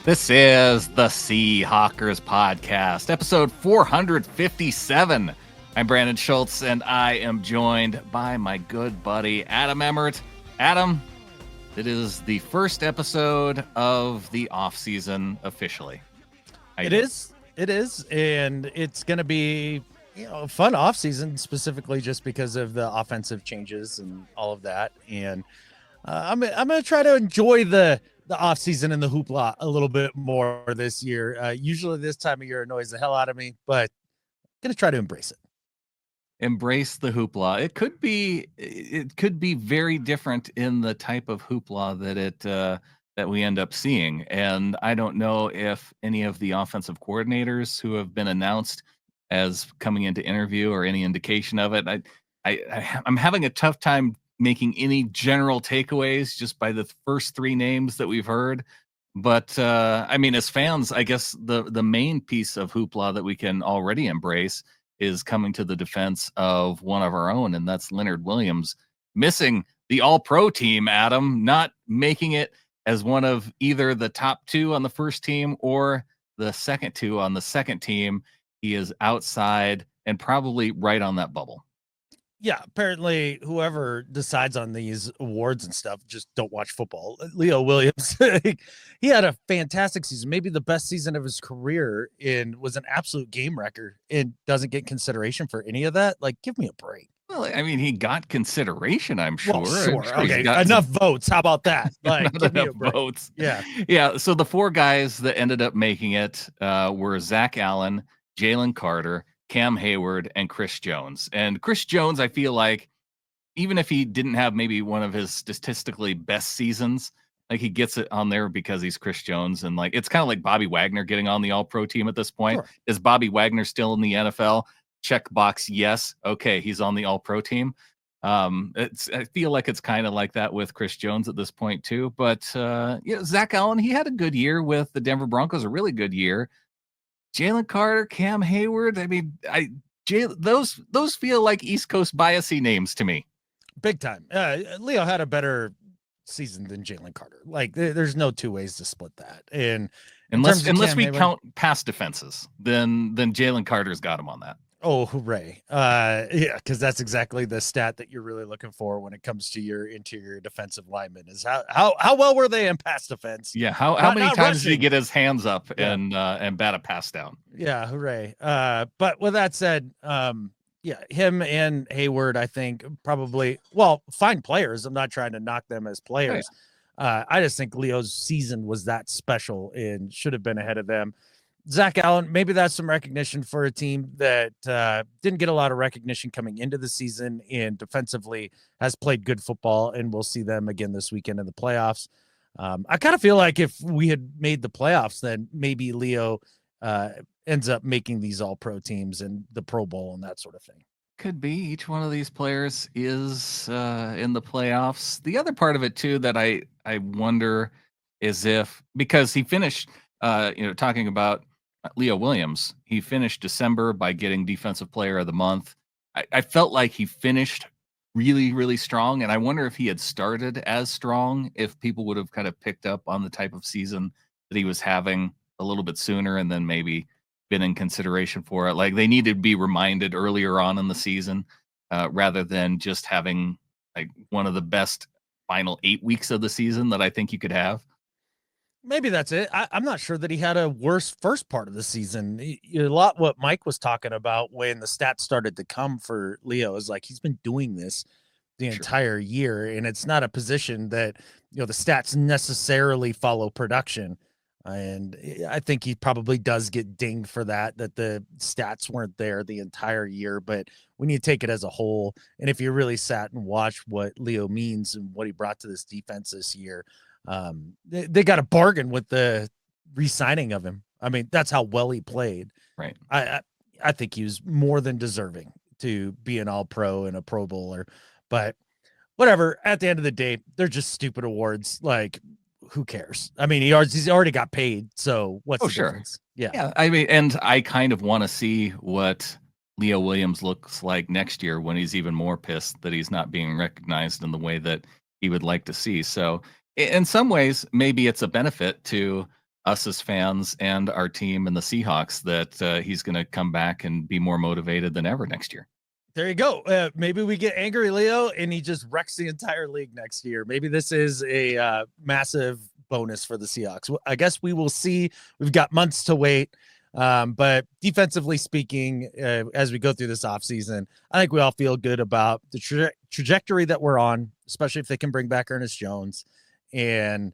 This is the Seahawkers podcast, episode 457. I'm Brandon Schultz, and I am joined by my good buddy, Adam Emmert. Adam, it is the first episode of the offseason officially. It is, and it's going to be a fun offseason, specifically just because of the offensive changes and all of that. And I'm going to try to enjoy the offseason and the hoopla a little bit more this year. Usually this time of year annoys the hell out of me, but I'm going to try to embrace it. Embrace the hoopla. It could be very different in the type of hoopla that we end up seeing. And I don't know if any of the offensive coordinators who have been announced as coming into interview or any indication of it. I'm having a tough time making any general takeaways just by the first three names that we've heard. But I mean, as fans, I guess the main piece of hoopla that we can already embrace is coming to the defense of one of our own, and that's Leonard Williams missing the All Pro team, Adam, not making it as one of either the top two on the first team or the second two on the second team. He is outside and probably right on that bubble. Yeah, apparently whoever decides on these awards and stuff just don't watch football. Leo Williams, he had a fantastic season, maybe the best season of his career, and was an absolute game wrecker and doesn't get consideration for any of that. Like, give me a break. Well, I mean, he got consideration, I'm sure. Well, sure. sure Okay, enough votes. How about that? Like, not enough votes. Yeah. So the four guys that ended up making it were Zach Allen, Jalen Carter, Cam Hayward, and Chris Jones. And Chris Jones, I feel like, even if he didn't have maybe one of his statistically best seasons, like he gets it on there because he's Chris Jones. And like, it's kind of like Bobby Wagner getting on the All Pro team at this point. Sure. Is Bobby Wagner still in the NFL? Check box, yes. Okay, he's on the All Pro team. I feel like it's kind of like that with Chris Jones at this point too. But Zach Allen, he had a good year with the Denver Broncos, a really good year. Jalen Carter, Cam Hayward. I mean, those feel like East Coast biasy names to me. Big time. Leo had a better season than Jalen Carter. Like, there's no two ways to split that. And unless we count pass defenses, then Jalen Carter's got him on that. Oh, hooray. Yeah, because that's exactly the stat that you're really looking for when it comes to your interior defensive linemen is how well were they in pass defense? Yeah, how many times did he get his hands up and bat a pass down? Yeah, hooray. But with that said, him and Hayward, I think probably, fine players. I'm not trying to knock them as players. Oh, yeah. I just think Leo's season was that special and should have been ahead of them. Zach Allen, maybe that's some recognition for a team that didn't get a lot of recognition coming into the season and defensively has played good football, and we'll see them again this weekend in the playoffs. I kind of feel like if we had made the playoffs, then maybe Leo ends up making these All-Pro teams and the Pro Bowl and that sort of thing. Could be. Each one of these players is in the playoffs. The other part of it, too, that I wonder is because he finished, talking about Leo Williams, he finished December by getting Defensive Player of the Month. I felt like he finished really, really strong, and I wonder if he had started as strong, if people would have kind of picked up on the type of season that he was having a little bit sooner and then maybe been in consideration for it. Like, they needed to be reminded earlier on in the season rather than just having like one of the best final 8 weeks of the season that I think you could have. Maybe that's it. I'm not sure that he had a worse first part of the season. A lot what Mike was talking about when the stats started to come for Leo is like he's been doing this the entire year, and it's not a position that the stats necessarily follow production. And I think he probably does get dinged for that the stats weren't there the entire year. But when you take it as a whole, and if you really sat and watched what Leo means and what he brought to this defense this year, they got a bargain with the re-signing of him. I mean, that's how well he played. Right. I think he was more than deserving to be an All-Pro and a Pro Bowler. But whatever, at the end of the day, they're just stupid awards. Like, who cares? I mean, he's already got paid. So what's the difference? Yeah. I mean, and I kind of want to see what Leo Williams looks like next year when he's even more pissed that he's not being recognized in the way that he would like to see. So in some ways, maybe it's a benefit to us as fans and our team and the Seahawks that he's going to come back and be more motivated than ever next year. There you go. Maybe we get angry Leo and he just wrecks the entire league next year. Maybe this is a massive bonus for the Seahawks. I guess we will see. We've got months to wait. But defensively speaking, as we go through this offseason, I think we all feel good about the trajectory that we're on, especially if they can bring back Ernest Jones and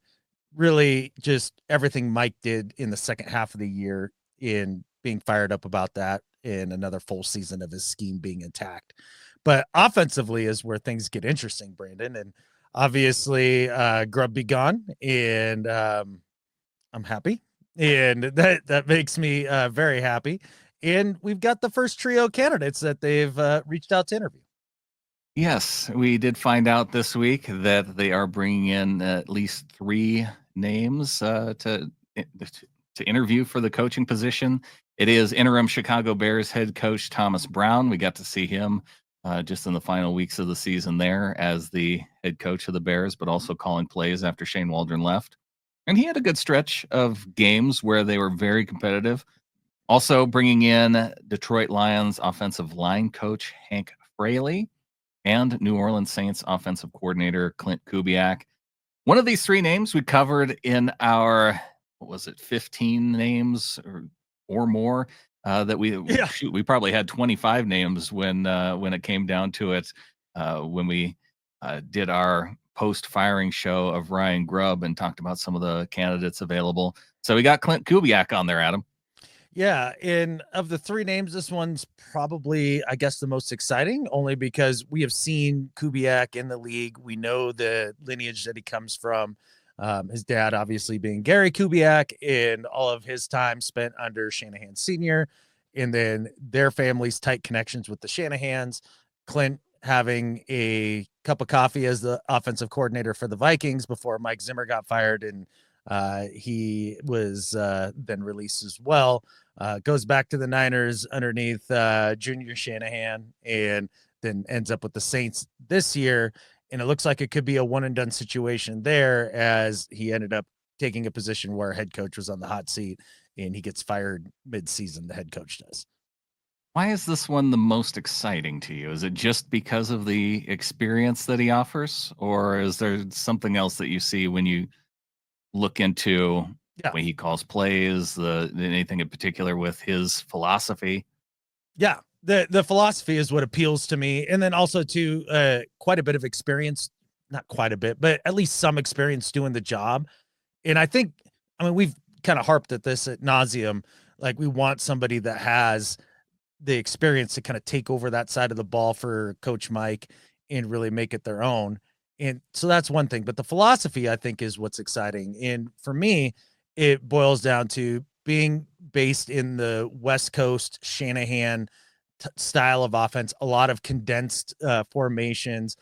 really just everything Mike did in the second half of the year in being fired up about that in another full season of his scheme being intact. But offensively is where things get interesting, Brandon. And obviously, Grubb be gone, and I'm happy. And that makes me very happy. And we've got the first trio candidates that they've reached out to interview. Yes, we did find out this week that they are bringing in at least 3 names to interview for the coaching position. It is interim Chicago Bears head coach Thomas Brown. We got to see him just in the final weeks of the season there as the head coach of the Bears, but also calling plays after Shane Waldron left. And he had a good stretch of games where they were very competitive. Also bringing in Detroit Lions offensive line coach Hank Fraley and New Orleans Saints offensive coordinator Klint Kubiak. One of these 3 names we covered in our, 15 names or more that we probably had 25 names when it came down to it when we did our post-firing show of Ryan Grubb and talked about some of the candidates available. So we got Klint Kubiak on there, Adam. Yeah, and of the 3 names, this one's probably, I guess, the most exciting, only because we have seen Kubiak in the league. We know the lineage that he comes from. His dad, obviously, being Gary Kubiak, and all of his time spent under Shanahan Sr., and then their family's tight connections with the Shanahans. Klint having a cup of coffee as the offensive coordinator for the Vikings before Mike Zimmer got fired, and he was then released as well. Goes back to the Niners underneath Junior Shanahan, and then ends up with the Saints this year. And it looks like it could be a one and done situation there, as he ended up taking a position where head coach was on the hot seat and he gets fired mid-season. The head coach does. Why is this one the most exciting to you? Is it just because of the experience that he offers, or is there something else that you see when you look into when he calls plays, anything in particular with his philosophy? Yeah, the philosophy is what appeals to me, and then also to quite a bit of experience, not quite a bit, but at least some experience doing the job. And I think, we've kind of harped at this ad nauseum. Like, we want somebody that has the experience to kind of take over that side of the ball for Coach Mike and really make it their own. And so that's one thing, but the philosophy, I think, is what's exciting. And for me, it boils down to being based in the West Coast Shanahan style of offense, a lot of condensed formations,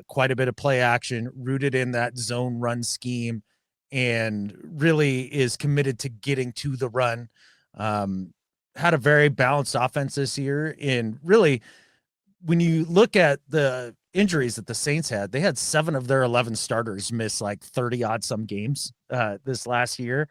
quite a bit of play action, rooted in that zone run scheme, and really is committed to getting to the run. Had a very balanced offense this year. And really, when you look at the injuries that the Saints had, they had 7 of their 11 starters miss like 30 odd some games this last year.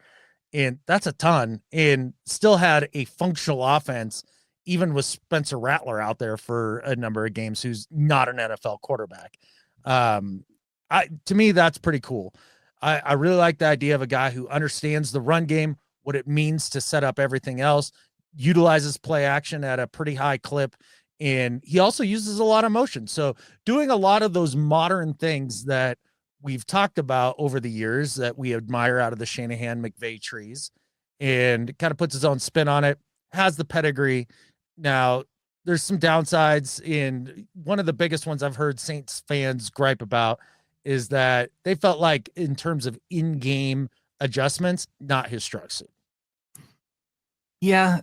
And that's a ton, and still had a functional offense, even with Spencer Rattler out there for a number of games, who's not an NFL quarterback. To me, that's pretty cool. I really like the idea of a guy who understands the run game, what it means to set up everything else, utilizes play action at a pretty high clip, and he also uses a lot of motion. So doing a lot of those modern things that we've talked about over the years that we admire out of the Shanahan McVay trees, and kind of puts his own spin on it, has the pedigree. Now, there's some downsides, and one of the biggest ones I've heard Saints fans gripe about is that they felt like, in terms of in-game adjustments, not his strong suit. Yeah,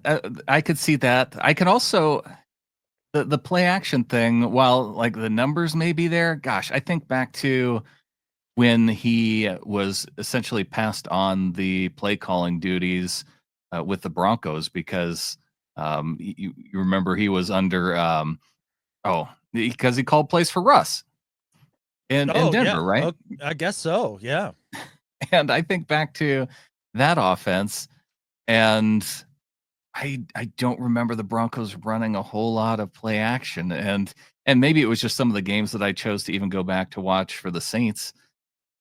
I could see that. I can also the play action thing, while like the numbers may be there, gosh, I think back to when he was essentially passed on the play calling duties with the Broncos, because you remember he was under because he called plays for Russ in Denver, right? I guess so. Yeah. And I think back to that offense. And I don't remember the Broncos running a whole lot of play action, and maybe it was just some of the games that I chose to even go back to watch for the Saints,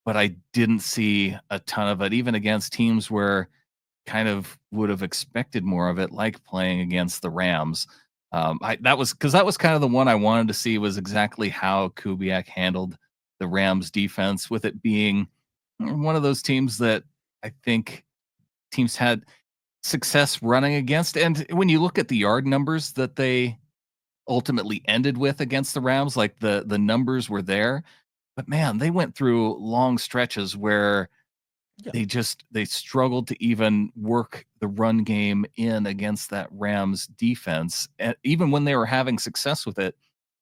but I didn't see a ton of it, even against teams where kind of would have expected more of it, like playing against the Rams. That was kind of the one I wanted to see, was exactly how Kubiak handled the Rams defense, with it being one of those teams that I think teams had success running against. And when you look at the yard numbers that they ultimately ended with against the Rams, like the numbers were there, but man, they went through long stretches where Yeah. they struggled to even work the run game in against that Rams defense, and even when they were having success with it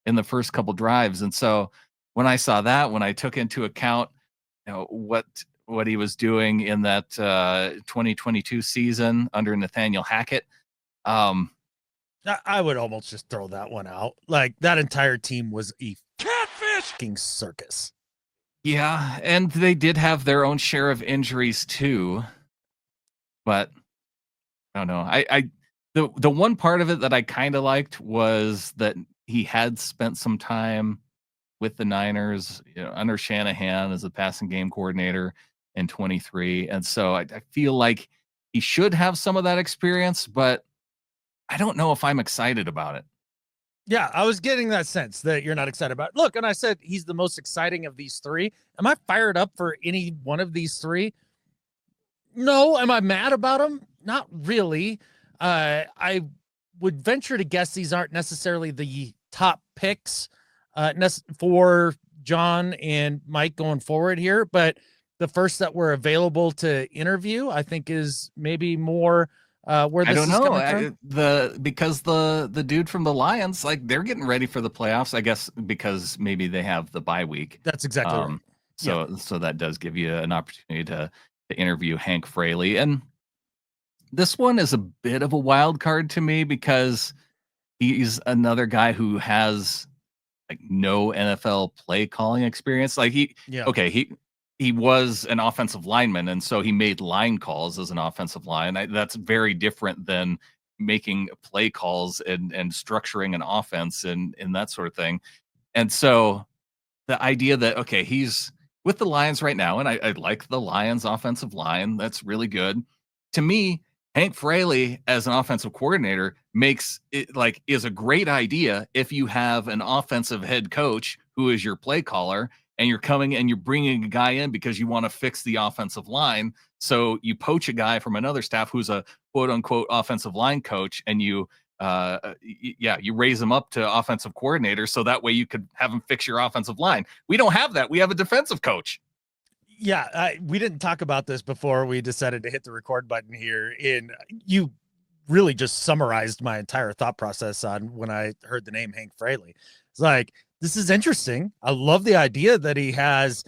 in the first couple drives. And so when I saw that, when I took into account, what he was doing in that 2022 season under Nathaniel Hackett, I would almost just throw that one out. Like, that entire team was a catfish circus. yeah, and they did have their own share of injuries too. But I don't know. The one part of it that I kind of liked was that he had spent some time with the Niners, under Shanahan as a passing game coordinator in 23. And so I feel like he should have some of that experience, but I don't know if I'm excited about it. Yeah, I was getting that sense that you're not excited about it. Look, and I said he's the most exciting of these three. Am I fired up for any one of these three? No. Am I mad about him? Not really. I would venture to guess these aren't necessarily the top picks for John and Mike going forward here, but the first that were available to interview, I think, is maybe more where this I don't is know. coming from. Because the dude from the Lions, like, they're getting ready for the playoffs, I guess, because maybe they have the bye week. That's exactly right. So that does give you an opportunity to interview Hank Fraley. And this one is a bit of a wild card to me because he's another guy who has like no NFL play calling experience. Like he was an offensive lineman, and so he made line calls as an offensive line. That's very different than making play calls and structuring an offense and that sort of thing. And so the idea that, okay, he's with the Lions right now, and I like the Lions offensive line. That's really good. To me, Hank Fraley as an offensive coordinator makes it like is a great idea if you have an offensive head coach who is your play caller, and you're coming and you're bringing a guy in because you want to fix the offensive line. So you poach a guy from another staff who's a quote unquote offensive line coach, and you raise him up to offensive coordinator so that way you could have him fix your offensive line. We don't have that. We have a defensive coach. Yeah, we didn't talk about this before we decided to hit the record button here. And you really just summarized my entire thought process on when I heard the name Hank Fraley. It's like, this is interesting. I love the idea that he has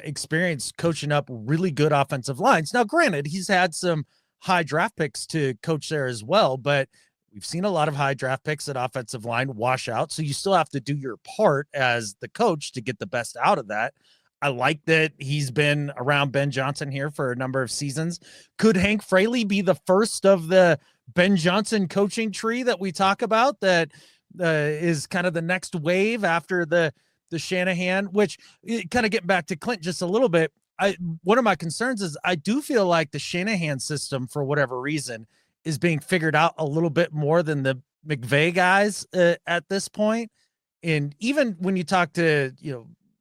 experience coaching up really good offensive lines. Now, granted, he's had some high draft picks to coach there as well, but we've seen a lot of high draft picks at offensive line wash out. So you still have to do your part as the coach to get the best out of that. I like that he's been around Ben Johnson here for a number of seasons. Could Hank Fraley be the first of the Ben Johnson coaching tree that we talk about that is kind of the next wave after the Shanahan, which kind of getting back to Klint just a little bit. One of my concerns is I do feel like the Shanahan system, for whatever reason, is being figured out a little bit more than the McVay guys at this point. And even when you talk to,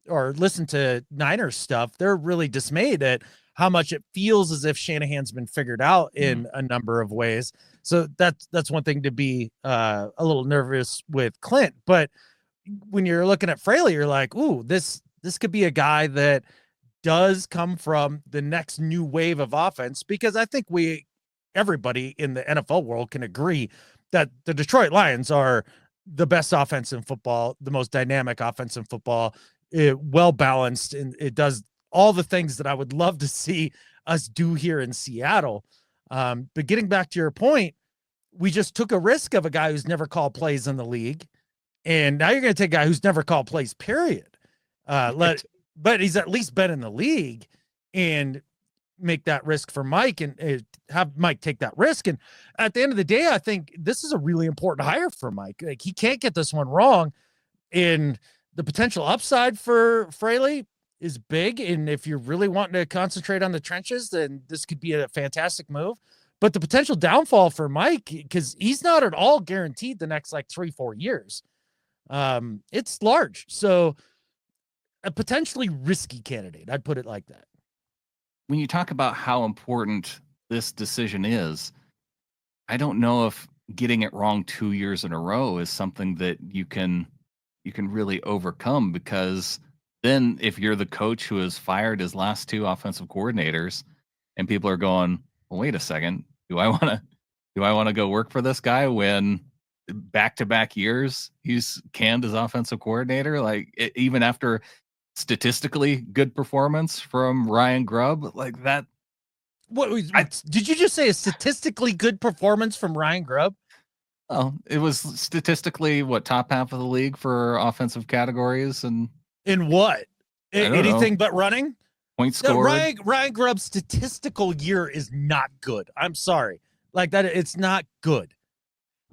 or listen to Niners stuff, they're really dismayed at how much it feels as if Shanahan's been figured out in a number of ways. So that's one thing to be a little nervous with Klint. But when you're looking at Fraley, you're like, ooh, this could be a guy that does come from the next new wave of offense, because I think everybody in the NFL world can agree that the Detroit Lions are the best offense in football, the most dynamic offense in football, well balanced, and it does all the things that I would love to see us do here in Seattle. But getting back to your point, we just took a risk of a guy who's never called plays in the league, and now you're going to take a guy who's never called plays, period. But he's at least been in the league, and make that risk for Mike and have Mike take that risk. And at the end of the day, I think this is a really important hire for Mike. Like, he can't get this one wrong. And the potential upside for Fraley is big. And if you're really wanting to concentrate on the trenches, then this could be a fantastic move. But the potential downfall for Mike, because he's not at all guaranteed the next like 3-4 years, it's large. So a potentially risky candidate. I'd put it like that. When you talk about how important this decision is, I don't know if getting it wrong 2 years in a row is something that you can really overcome, because then if you're the coach who has fired his last 2 offensive coordinators and people are going, well, wait a second, do I want to go work for this guy when back-to-back years he's canned as offensive coordinator? Like, even after statistically good performance from Ryan Grubb, like that. What did you just say? A statistically good performance from Ryan Grubb? Oh, it was statistically top half of the league for offensive categories, and in what? Anything but running? Points scored. Ryan Grubb's statistical year is not good. I'm sorry. Like that, it's not good.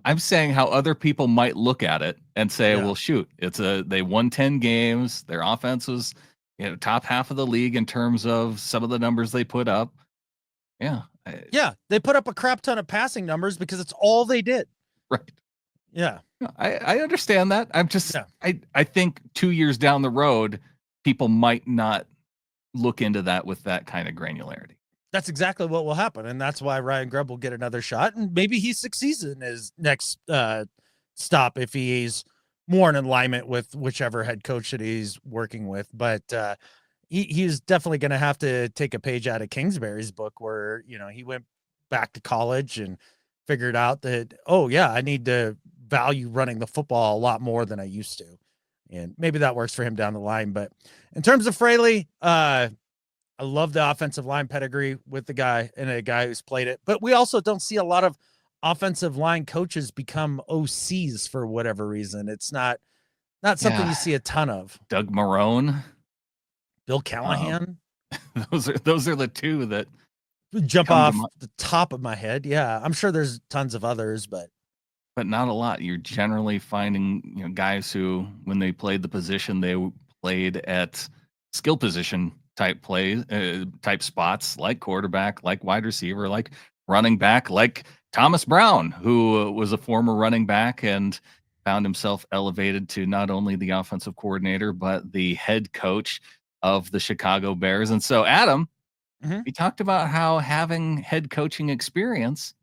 I'm saying how other people might look at it and say, well, shoot, they won 10 games. Their offense was, top half of the league in terms of some of the numbers they put up. Yeah. They put up a crap ton of passing numbers because it's all they did. Right. Yeah. I understand that. I'm just, I think 2 years down the road, people might not look into that with that kind of granularity. That's exactly what will happen. And that's why Ryan Grubb will get another shot. And maybe he succeeds in his next stop if he's more in alignment with whichever head coach that he's working with. But he's definitely going to have to take a page out of Kingsbury's book where, he went back to college and figured out that, I need to value running the football a lot more than I used to. And maybe that works for him down the line. But in terms of Fraley, I love the offensive line pedigree with the guy and a guy who's played it, but we also don't see a lot of offensive line coaches become OCs for whatever reason. It's not something you see a ton of. Doug Marrone, Bill Callahan. Those are the two that jump off the top of my head. Yeah. I'm sure there's tons of others, but not a lot. You're generally finding, guys who, when they played the position, they played at skill position type type spots, like quarterback, like wide receiver, like running back, like Thomas Brown, who was a former running back and found himself elevated to not only the offensive coordinator, but the head coach of the Chicago Bears. And so, Adam, we talked about how having head coaching experience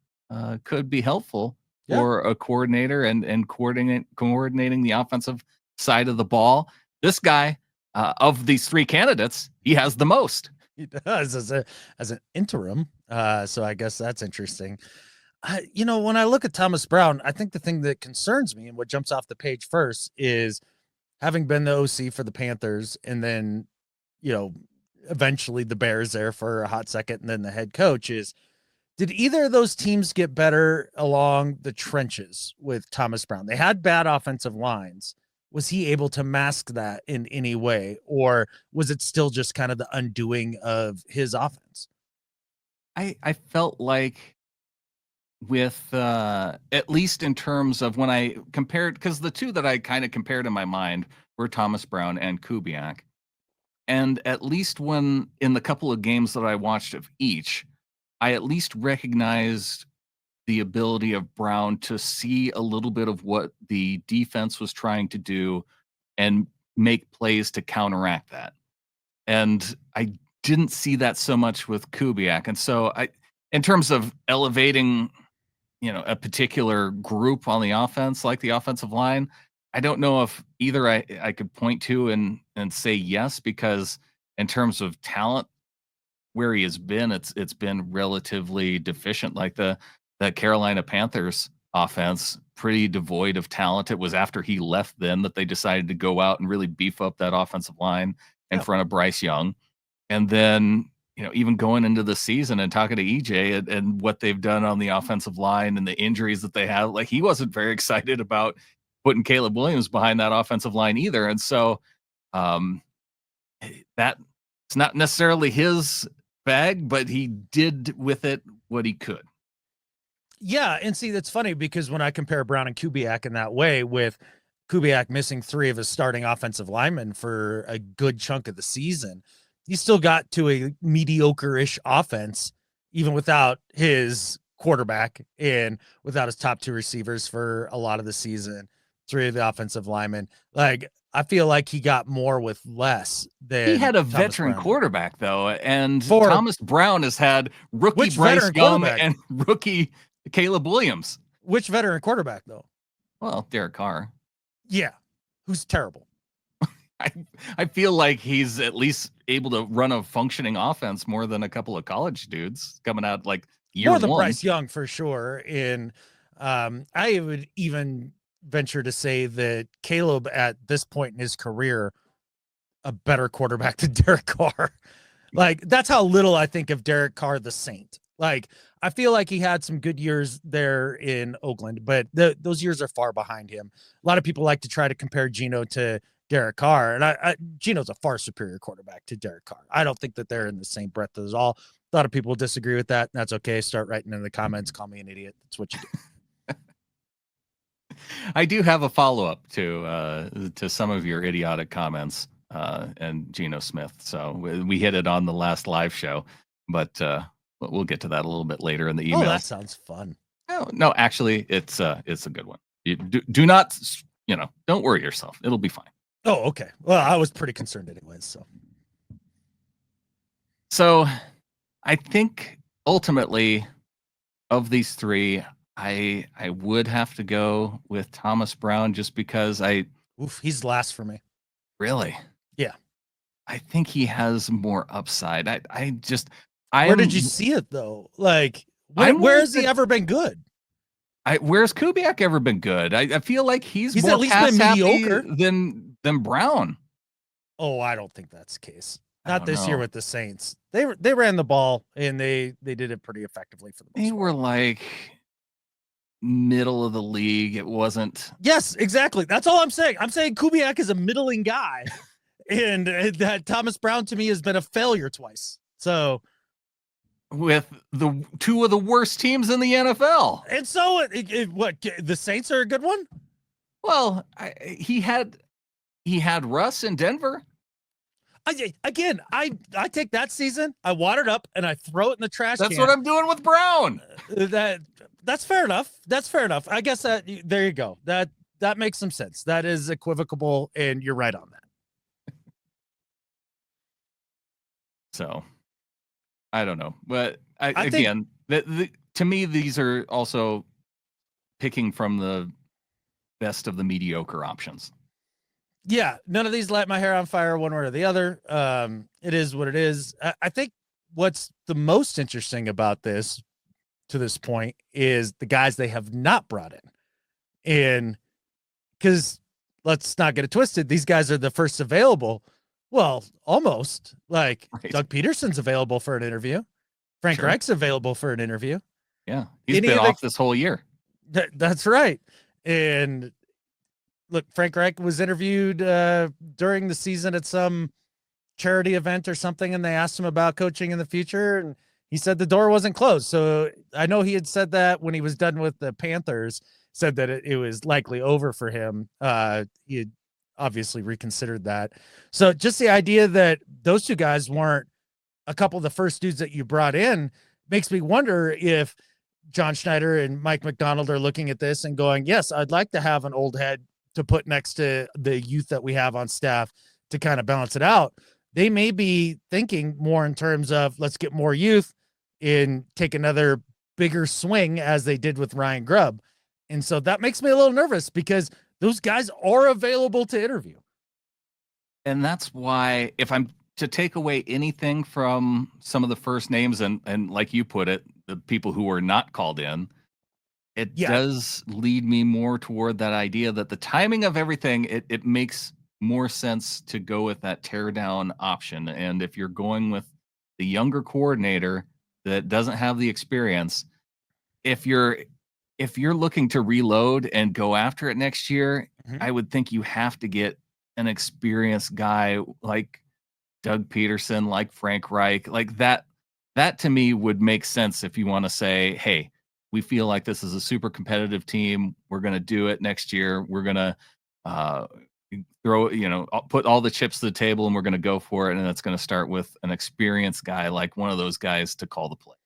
could be helpful for a coordinator and coordinating the offensive side of the ball. This guy, of these 3 candidates, he has the most. He does as an interim. So I guess that's interesting. When I look at Thomas Brown, I think the thing that concerns me and what jumps off the page first is having been the OC for the Panthers and then, eventually the Bears there for a hot second and then the head coach is, did either of those teams get better along the trenches with Thomas Brown? They had bad offensive lines. Was he able to mask that in any way, or was it still just kind of the undoing of his offense? I felt like with at least in terms of when I compared, because the two that I kind of compared in my mind were Thomas Brown and Kubiak. And at least when in the couple of games that I watched of each, I at least recognized the ability of Brown to see a little bit of what the defense was trying to do and make plays to counteract that. And I didn't see that so much with Kubiak. And so in terms of elevating, a particular group on the offense, like the offensive line, I don't know if either I could point to and say yes, because in terms of talent, where he has been, it's been relatively deficient. Like the Carolina Panthers offense, pretty devoid of talent. It was after he left then that they decided to go out and really beef up that offensive line in front of Bryce Young. And then, even going into the season and talking to EJ and what they've done on the offensive line and the injuries that they have, like, he wasn't very excited about putting Caleb Williams behind that offensive line either. And so that's not necessarily his bag, but he did with it what he could. Yeah, and see, that's funny because when I compare Brown and Kubiak in that way, with Kubiak missing 3 of his starting offensive linemen for a good chunk of the season, he still got to a mediocre-ish offense, even without his quarterback and without his top 2 receivers for a lot of the season, 3 of the offensive linemen. Like, I feel like he got more with less than He had a Thomas veteran Brown. quarterback, though, and For Thomas Brown has had rookie which Bryce veteran Young quarterback? and rookie Caleb Williams. Which veteran quarterback, though? Well, Derek Carr. Yeah, who's terrible. I feel like he's at least able to run a functioning offense more than a couple of college dudes coming out like year More than one. Bryce Young for sure. And I would even venture to say that Caleb at this point in his career, a better quarterback than Derek Carr. Like, that's how little I think of Derek Carr, the Saint. Like, I feel like he had some good years there in Oakland, but those years are far behind him. A lot of people like to try to compare Geno to Derek Carr, and Geno's a far superior quarterback to Derek Carr. I don't think that they're in the same breath as all. A lot of people disagree with that. And that's okay. Start writing in the comments. Call me an idiot. That's what you do. I do have a follow-up to some of your idiotic comments and Geno Smith. So we hit it on the last live show, but we'll get to that a little bit later in the email. Oh, that sounds fun. No, actually, it's a good one. You do not, don't worry yourself. It'll be fine. Oh, okay. Well, I was pretty concerned anyways. So I think ultimately of these 3, I would have to go with Thomas Brown just because he's last for me. Really? Yeah. I think he has more upside. Where did you see it though? Like, where has he ever been good? Where's Kubiak ever been good? I feel like he's more at least been mediocre than Brown. Oh, I don't think that's the case. Not this year with the Saints. They ran the ball and they did it pretty effectively for the most part. They were like middle of the league. It wasn't. Yes, exactly. That's all I'm saying. I'm saying Kubiak is a middling guy, and that Thomas Brown to me has been a failure twice. So, with the 2 of the worst teams in the NFL, and so what? The Saints are a good one. Well, he had Russ in Denver. I take that season, I water it up, and I throw it in the trash can. That's what I'm doing with Brown. That's fair enough. That's fair enough. I guess there you go. That makes some sense. That is equivocable, and you're right on that. So, I don't know, but to me, these are also picking from the best of the mediocre options. Yeah, none of these light my hair on fire one way or the other. It is what it is. I think what's the most interesting about this to this point is the guys they have not brought in. And because let's not get it twisted, these guys are the first available. Well, almost like right. Doug Peterson's available for an interview. Frank Reich's available for an interview. Yeah, he's been off this whole year. That's right. And look, Frank Reich was interviewed during the season at some charity event or something, and they asked him about coaching in the future, and he said the door wasn't closed. So I know he had said that when he was done with the Panthers, said that it was likely over for him. He had obviously reconsidered that. So just the idea that those 2 guys weren't a couple of the first dudes that you brought in makes me wonder if John Schneider and Mike Macdonald are looking at this and going, yes, I'd like to have an old head to put next to the youth that we have on staff to kind of balance it out. They may be thinking more in terms of let's get more youth and take another bigger swing as they did with Ryan Grubb. And so that makes me a little nervous because those guys are available to interview. And that's why if I'm to take away anything from some of the first names and like you put it, the people who were not called in, it does lead me more toward that idea that the timing of everything, it makes more sense to go with that tear down option. And if you're going with the younger coordinator that doesn't have the experience, if you're looking to reload and go after it next year, I would think you have to get an experienced guy like Doug Peterson, like Frank Reich, like that That to me would make sense if you want to say, hey, we feel like this is a super competitive team. We're going to do it next year. We're going to uh, put all the chips to the table and we're going to go for it. And it's going to start with an experienced guy, like one of those guys to call the play.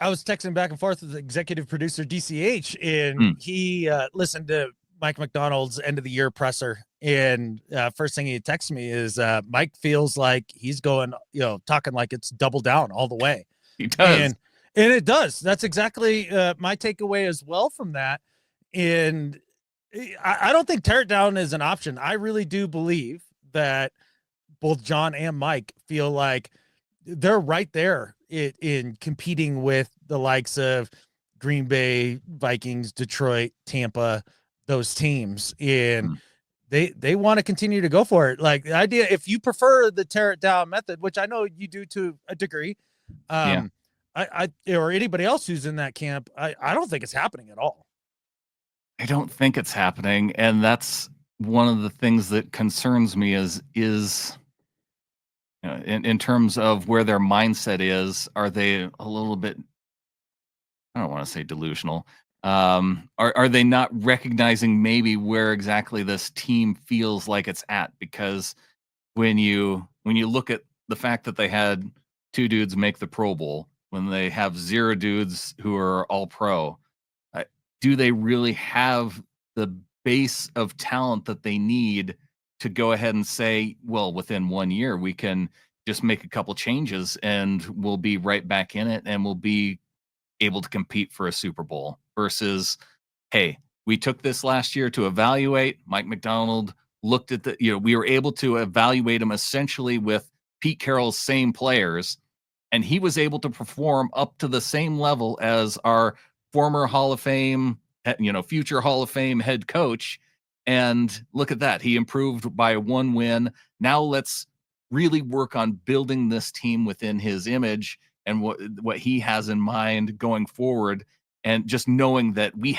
I was texting back and forth with the executive producer DCH, and he listened to Mike Macdonald's end of the year presser. And first thing he texted me is Mike feels like he's going, talking like it's double down all the way. He does. And it does. That's exactly my takeaway as well from that. And I don't think tear it down is an option. I really do believe that both John and Mike feel like they're right there in competing with the likes of Green Bay, Vikings, Detroit, Tampa, those teams. And they want to continue to go for it. Like the idea, if you prefer the tear it down method, which I know you do to a degree, I or anybody else who's in that camp, I don't think it's happening at all. I don't think it's happening. And that's one of the things that concerns me is in terms of where their mindset is, are they a little bit, I don't want to say delusional. Are they not recognizing maybe where exactly this team feels like it's at? Because when you look at the fact that they had 2 dudes make the Pro Bowl, when they have 0 dudes who are all pro, do they really have the base of talent that they need to go ahead and say, well, within 1 year, we can just make a couple changes and we'll be right back in it and we'll be able to compete for a Super Bowl versus, hey, we took this last year to evaluate. Mike Macdonald looked at we were able to evaluate him essentially with Pete Carroll's same players, and he was able to perform up to the same level as our former Hall of Fame, future Hall of Fame head coach. And look at that. He improved by 1 win. Now let's really work on building this team within his image and what he has in mind going forward. And just knowing that we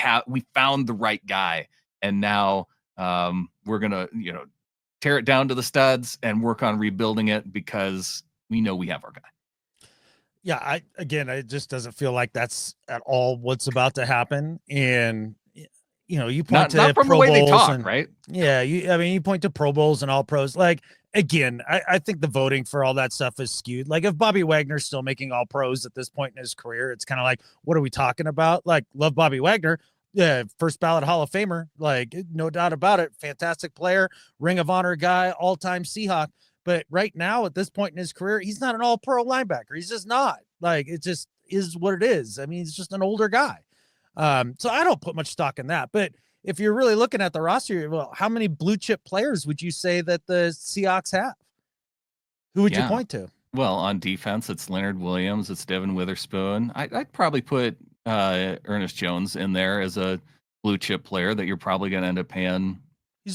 found the right guy. And now we're going to, tear it down to the studs and work on rebuilding it because we know we have our guy. Yeah, it just doesn't feel like that's at all what's about to happen. And you point not to from Pro the way Bowls they talk, and, right? Yeah, you point to Pro Bowls and All Pros. Like again, I think the voting for all that stuff is skewed. Like if Bobby Wagner's still making All Pros at this point in his career, it's kind of like, what are we talking about? Like, love Bobby Wagner. Yeah, first ballot Hall of Famer, like no doubt about it. Fantastic player, Ring of Honor guy, all-time Seahawk. But right now, at this point in his career, he's not an all-pro linebacker. He's just not. Like, it just is what it is. I mean, he's just an older guy. So I don't put much stock in that. But if you're really looking at the roster, well, how many blue chip players would you say that the Seahawks have? Who would you point to? Well, on defense, it's Leonard Williams. It's Devin Witherspoon. I'd probably put Ernest Jones in there as a blue chip player that you're probably going to end up paying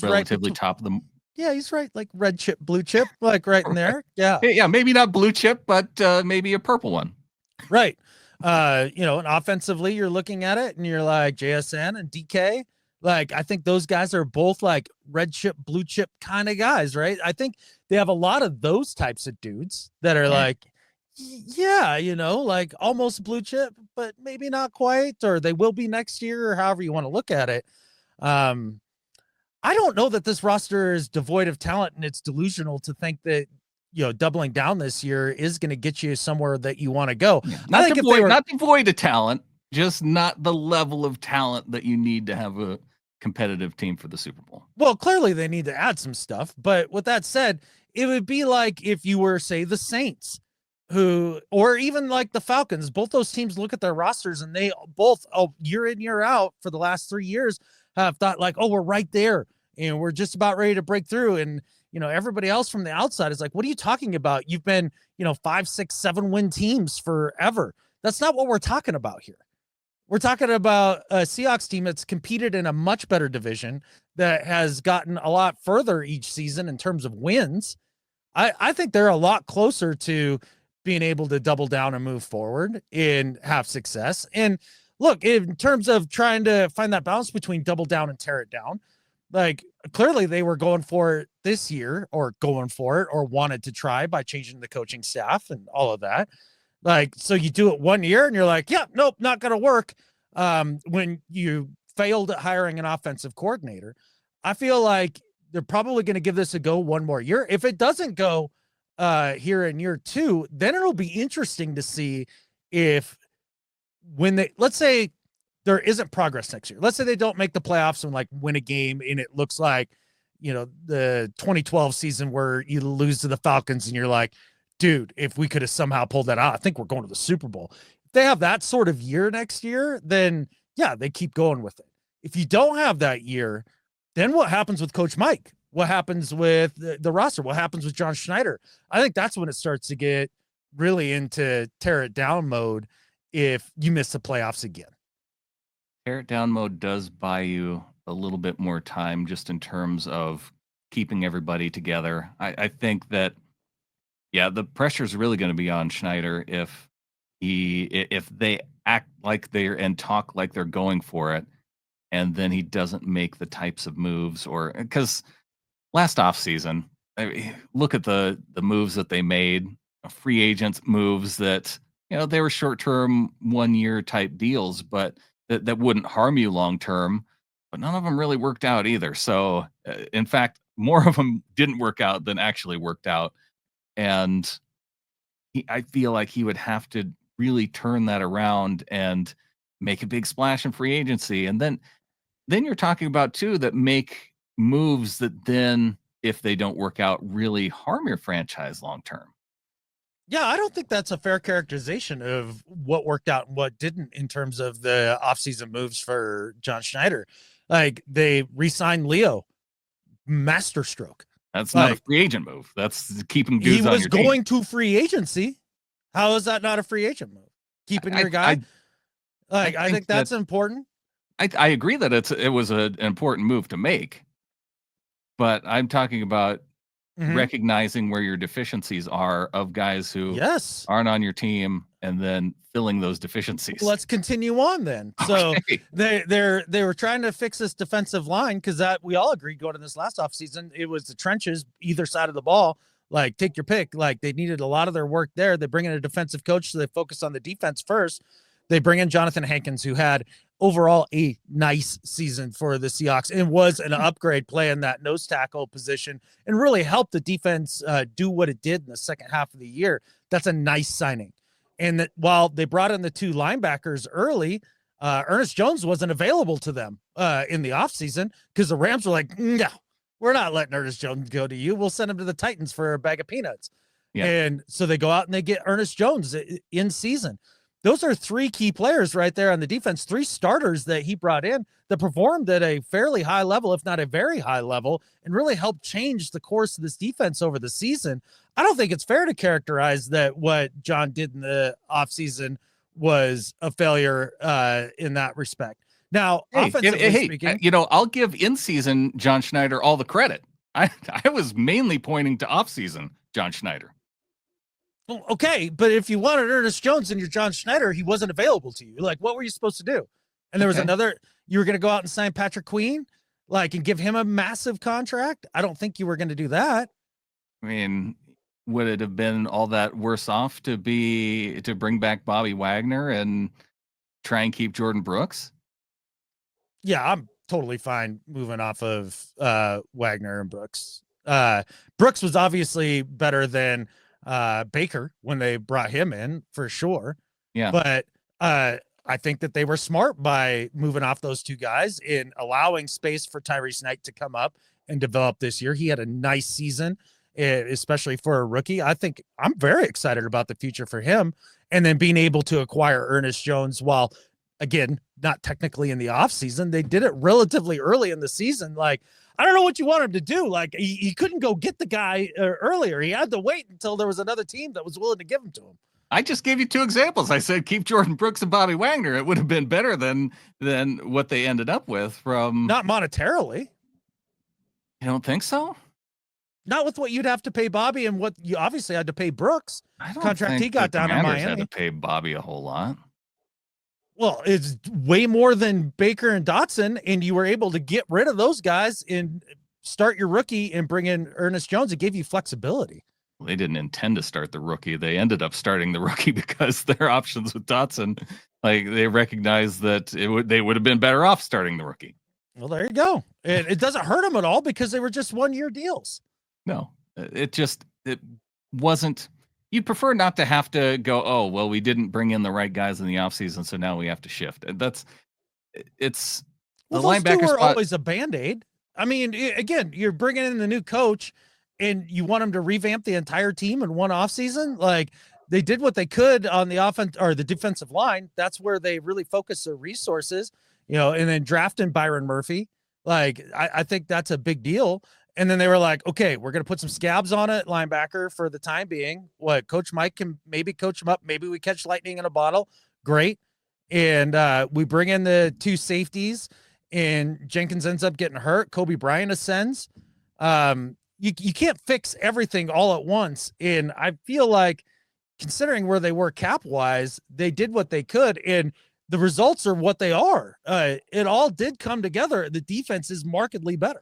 relatively top of the. Yeah, he's right. Like red chip, blue chip, like right in there. Yeah. Yeah, maybe not blue chip, but maybe a purple one. Right. And offensively, you're looking at it and you're like JSN and DK. Like, I think those guys are both like red chip, blue chip kind of guys, right? I think they have a lot of those types of dudes that are like, like almost blue chip, but maybe not quite, or they will be next year, or however you want to look at it. I don't know that this roster is devoid of talent, and it's delusional to think that, doubling down this year is going to get you somewhere that you want to go. Yeah. Not devoid of talent, just not the level of talent that you need to have a competitive team for the Super Bowl. Well, clearly they need to add some stuff, but with that said, it would be like if you were, say, the Saints, or even like the Falcons. Both those teams look at their rosters and they both, year in, year out for the last 3 years, have thought like, we're right there and we're just about ready to break through. And, everybody else from the outside is like, what are you talking about? You've been, 5, 6, 7 win teams forever. That's not what we're talking about here. We're talking about a Seahawks team that's competed in a much better division, that has gotten a lot further each season in terms of wins. I think they're a lot closer to being able to double down and move forward and have success. And look, in terms of trying to find that balance between double down and tear it down, like clearly they were going for it this year, or wanted to try by changing the coaching staff and all of that. Like, so you do it 1 year and you're like, yeah, nope, not going to work. When you failed at hiring an offensive coordinator, I feel like they're probably going to give this a go one more year. If it doesn't go here in year 2, then it'll be interesting to see if when they, let's say there isn't progress next year. Let's say they don't make the playoffs and like win a game and it looks like, you know, the 2012 season where you lose to the Falcons and you're like, dude, if we could have somehow pulled that out, I think we're going to the Super Bowl. If they have that sort of year next year, then yeah, they keep going with it. If you don't have that year, then what happens with Coach Mike? What happens with the roster? What happens with John Schneider? I think that's when it starts to get really into tear it down mode if you miss the playoffs again. Tear it down mode does buy you a little bit more time just in terms of keeping everybody together. I think that, yeah, the pressure is really going to be on Schneider if they act like they're and talk like they're going for it, and then he doesn't make the types of moves, or because last offseason, I mean, look at the moves that they made, free agents moves that, you know, they were short-term 1-year type deals, but that wouldn't harm you long-term, but none of them really worked out either. So in fact, more of them didn't work out than actually worked out. And I feel like he would have to really turn that around and make a big splash in free agency. And then you're talking about too that make moves that then, if they don't work out, really harm your franchise long term. Yeah, I don't think that's a fair characterization of what worked out and what didn't in terms of the offseason moves for John Schneider. Like, they re-signed Leo, masterstroke. That's not a free agent move. That's keeping dudes on your team. He was going to free agency. How is that not a free agent move? Keeping your guy? I think that's important. I agree that it was an important move to make, but I'm talking about recognizing where your deficiencies are of guys who aren't on your team and then filling those deficiencies. Let's continue on then. So they were trying to fix this defensive line because that we all agreed going to this last offseason, it was the trenches, either side of the ball. Like, take your pick. Like, they needed a lot of their work there. They bring in a defensive coach, so they focus on the defense first. They bring in Jonathan Hankins, who had overall a nice season for the Seahawks and was an upgrade playing that nose tackle position and really helped the defense do what it did in the second half of the year. That's a nice signing. And that while they brought in the 2 linebackers early, Ernest Jones wasn't available to them in the offseason because the Rams were like, no, we're not letting Ernest Jones go to you. We'll send him to the Titans for a bag of peanuts. Yeah. And so they go out and they get Ernest Jones in season. Those are 3 key players right there on the defense, 3 starters that he brought in that performed at a fairly high level, if not a very high level, and really helped change the course of this defense over the season. I don't think it's fair to characterize that what John did in the offseason was a failure in that respect. Now, offensively speaking, you know, I'll give in-season John Schneider all the credit. I was mainly pointing to off-season John Schneider. Okay, but if you wanted Ernest Jones and you're John Schneider, he wasn't available to you. Like, what were you supposed to do? And there was another, you were going to go out and sign Patrick Queen, like, and give him a massive contract? I don't think you were going to do that. I mean, would it have been all that worse off to bring back Bobby Wagner and try and keep Jordan Brooks? Yeah, I'm totally fine moving off of Wagner and Brooks. Brooks was obviously better than Baker when they brought him in, for sure. Yeah. But I think that they were smart by moving off those 2 guys and allowing space for Tyrese Knight to come up and develop this year. He had a nice season, especially for a rookie. I think I'm very excited about the future for him. And then being able to acquire Ernest Jones, while, again, not technically in the offseason, they did it relatively early in the season. Like, I don't know what you want him to do. Like, he couldn't go get the guy earlier. He had to wait until there was another team that was willing to give him to him. I just gave you 2 examples. I said keep Jordan Brooks and Bobby Wagner. It would have been better than what they ended up with from. Not monetarily. You don't think so? Not with what you'd have to pay Bobby and what you obviously had to pay Brooks. I don't contract think he got down in Miami. Had to pay Bobby a whole lot. Well, it's way more than Baker and Dotson, and you were able to get rid of those guys and start your rookie and bring in Ernest Jones. It gave you flexibility. They didn't intend to start the rookie. They ended up starting the rookie because their options with Dotson, like they recognized that they would have been better off starting the rookie. Well, there you go. And it doesn't hurt them at all because they were just 1-year deals. No, it wasn't. You'd prefer not to have to go, oh, well, we didn't bring in the right guys in the offseason, so now we have to shift. It's well, the those linebacker two were spot. always a Band-Aid. I mean, again, you're bringing in the new coach and you want him to revamp the entire team in one offseason. Like they did what they could on the offense or the defensive line. That's where they really focus their resources, and then drafting Byron Murphy. Like, I think that's a big deal. And then they were like, okay, we're going to put some scabs on it, linebacker, for the time being. What, Coach Mike can maybe coach him up. Maybe we catch lightning in a bottle. Great. And we bring in the 2 safeties, and Jenkins ends up getting hurt. Kobe Bryant ascends. You can't fix everything all at once. And I feel like, considering where they were cap-wise, they did what they could. And the results are what they are. It all did come together. The defense is markedly better.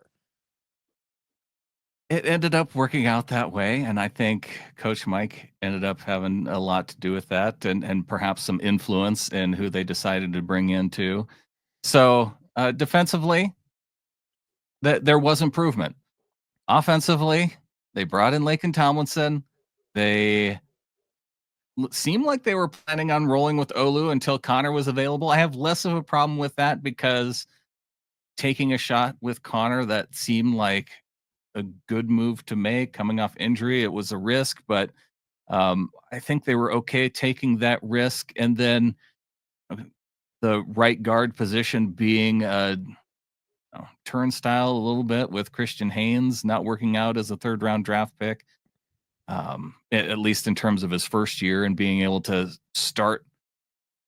It ended up working out that way, and I think Coach Mike ended up having a lot to do with that, and perhaps some influence in who they decided to bring in too. So defensively, there was improvement. Offensively, they brought in Laken Tomlinson. They seemed like they were planning on rolling with Olu until Connor was available. I have less of a problem with that because taking a shot with Connor, that seemed like a good move to make coming off injury. It was a risk, but I think they were okay taking that risk. And then the right guard position being a turnstile a little bit with Christian Haynes not working out as a 3rd round draft pick, at least in terms of his first year, and being able to start,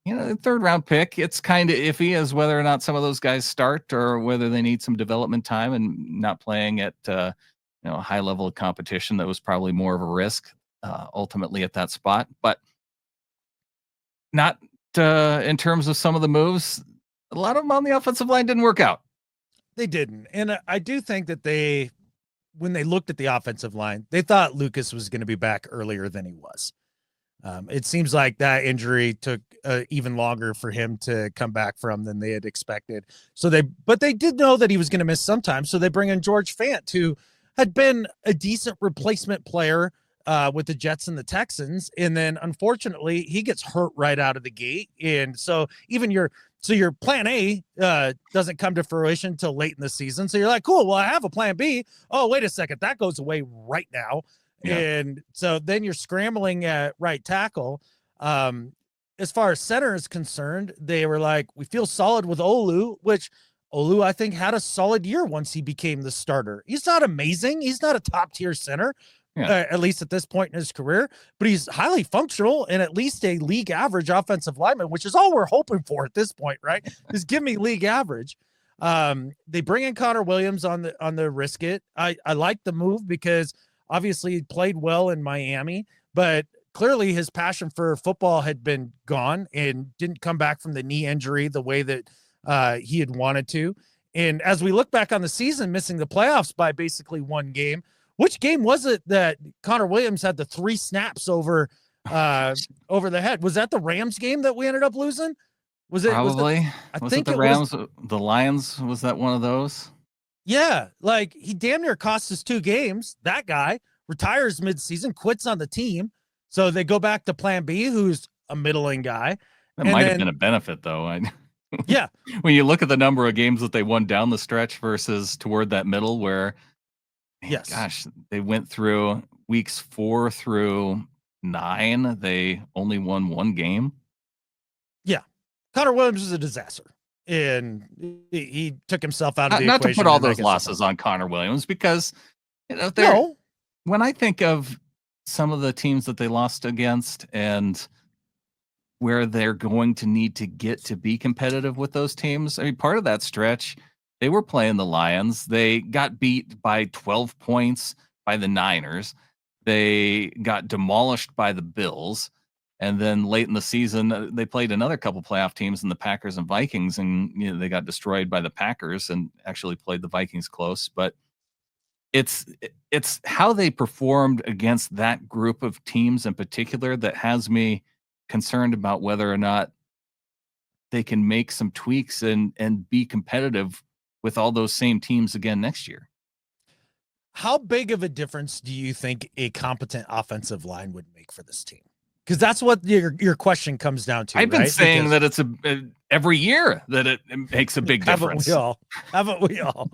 the 3rd round pick. It's kind of iffy as whether or not some of those guys start or whether they need some development time and not playing at a high level of competition. That was probably more of a risk ultimately at that spot, but not in terms of some of the moves. A lot of them on the offensive line didn't work out. They didn't. And I do think that when they looked at the offensive line, they thought Lucas was going to be back earlier than he was. It seems like that injury took even longer for him to come back from than they had expected. But they did know that he was going to miss some time. So they bring in George Fant, who had been a decent replacement player with the Jets and the Texans. And then unfortunately he gets hurt right out of the gate. And so even your plan A doesn't come to fruition until late in the season. So you're like, cool, well, I have a plan B. Oh, wait a second. That goes away right now. Yeah. And so then you're scrambling at right tackle. As far as center is concerned, they were like, we feel solid with Olu, which Olu, I think, had a solid year once he became the starter. He's not amazing. He's not a top tier center. At least at this point in his career, but he's highly functional and at least a league average offensive lineman, which is all we're hoping for at this point, right? Just give me league average. They bring in Connor Williams on the risk it. I like the move because obviously he played well in Miami, but clearly his passion for football had been gone and didn't come back from the knee injury the way that he had wanted to. And as we look back on the season, missing the playoffs by basically 1 game, which game was it that Connor Williams had the 3 snaps over the head? Was that the Rams game that we ended up losing? Was it? Probably. I think it the Rams, the Lions. Was that one of those? Yeah, like he damn near cost us 2 games. That guy retires midseason, quits on the team. So they go back to plan B, who's a middling guy. That might have been a benefit, though. Yeah. When you look at the number of games that they won down the stretch versus toward that middle where, yes, gosh, they went through weeks 4 through 9. They only won 1 game. Yeah. Connor Williams was a disaster. And he took himself out of the equation. Not to put all those losses on Connor Williams because, when I think of some of the teams that they lost against and where they're going to need to get to be competitive with those teams, I mean, part of that stretch, they were playing the Lions. They got beat by 12 points by the Niners. They got demolished by the Bills. And then late in the season, they played another couple playoff teams in the Packers and Vikings, and they got destroyed by the Packers and actually played the Vikings close. But it's how they performed against that group of teams in particular that has me concerned about whether or not they can make some tweaks and be competitive with all those same teams again next year. How big of a difference do you think a competent offensive line would make for this team? Because that's what your question comes down to. I've been right? saying because that it's every year that it makes a big difference. Haven't we all?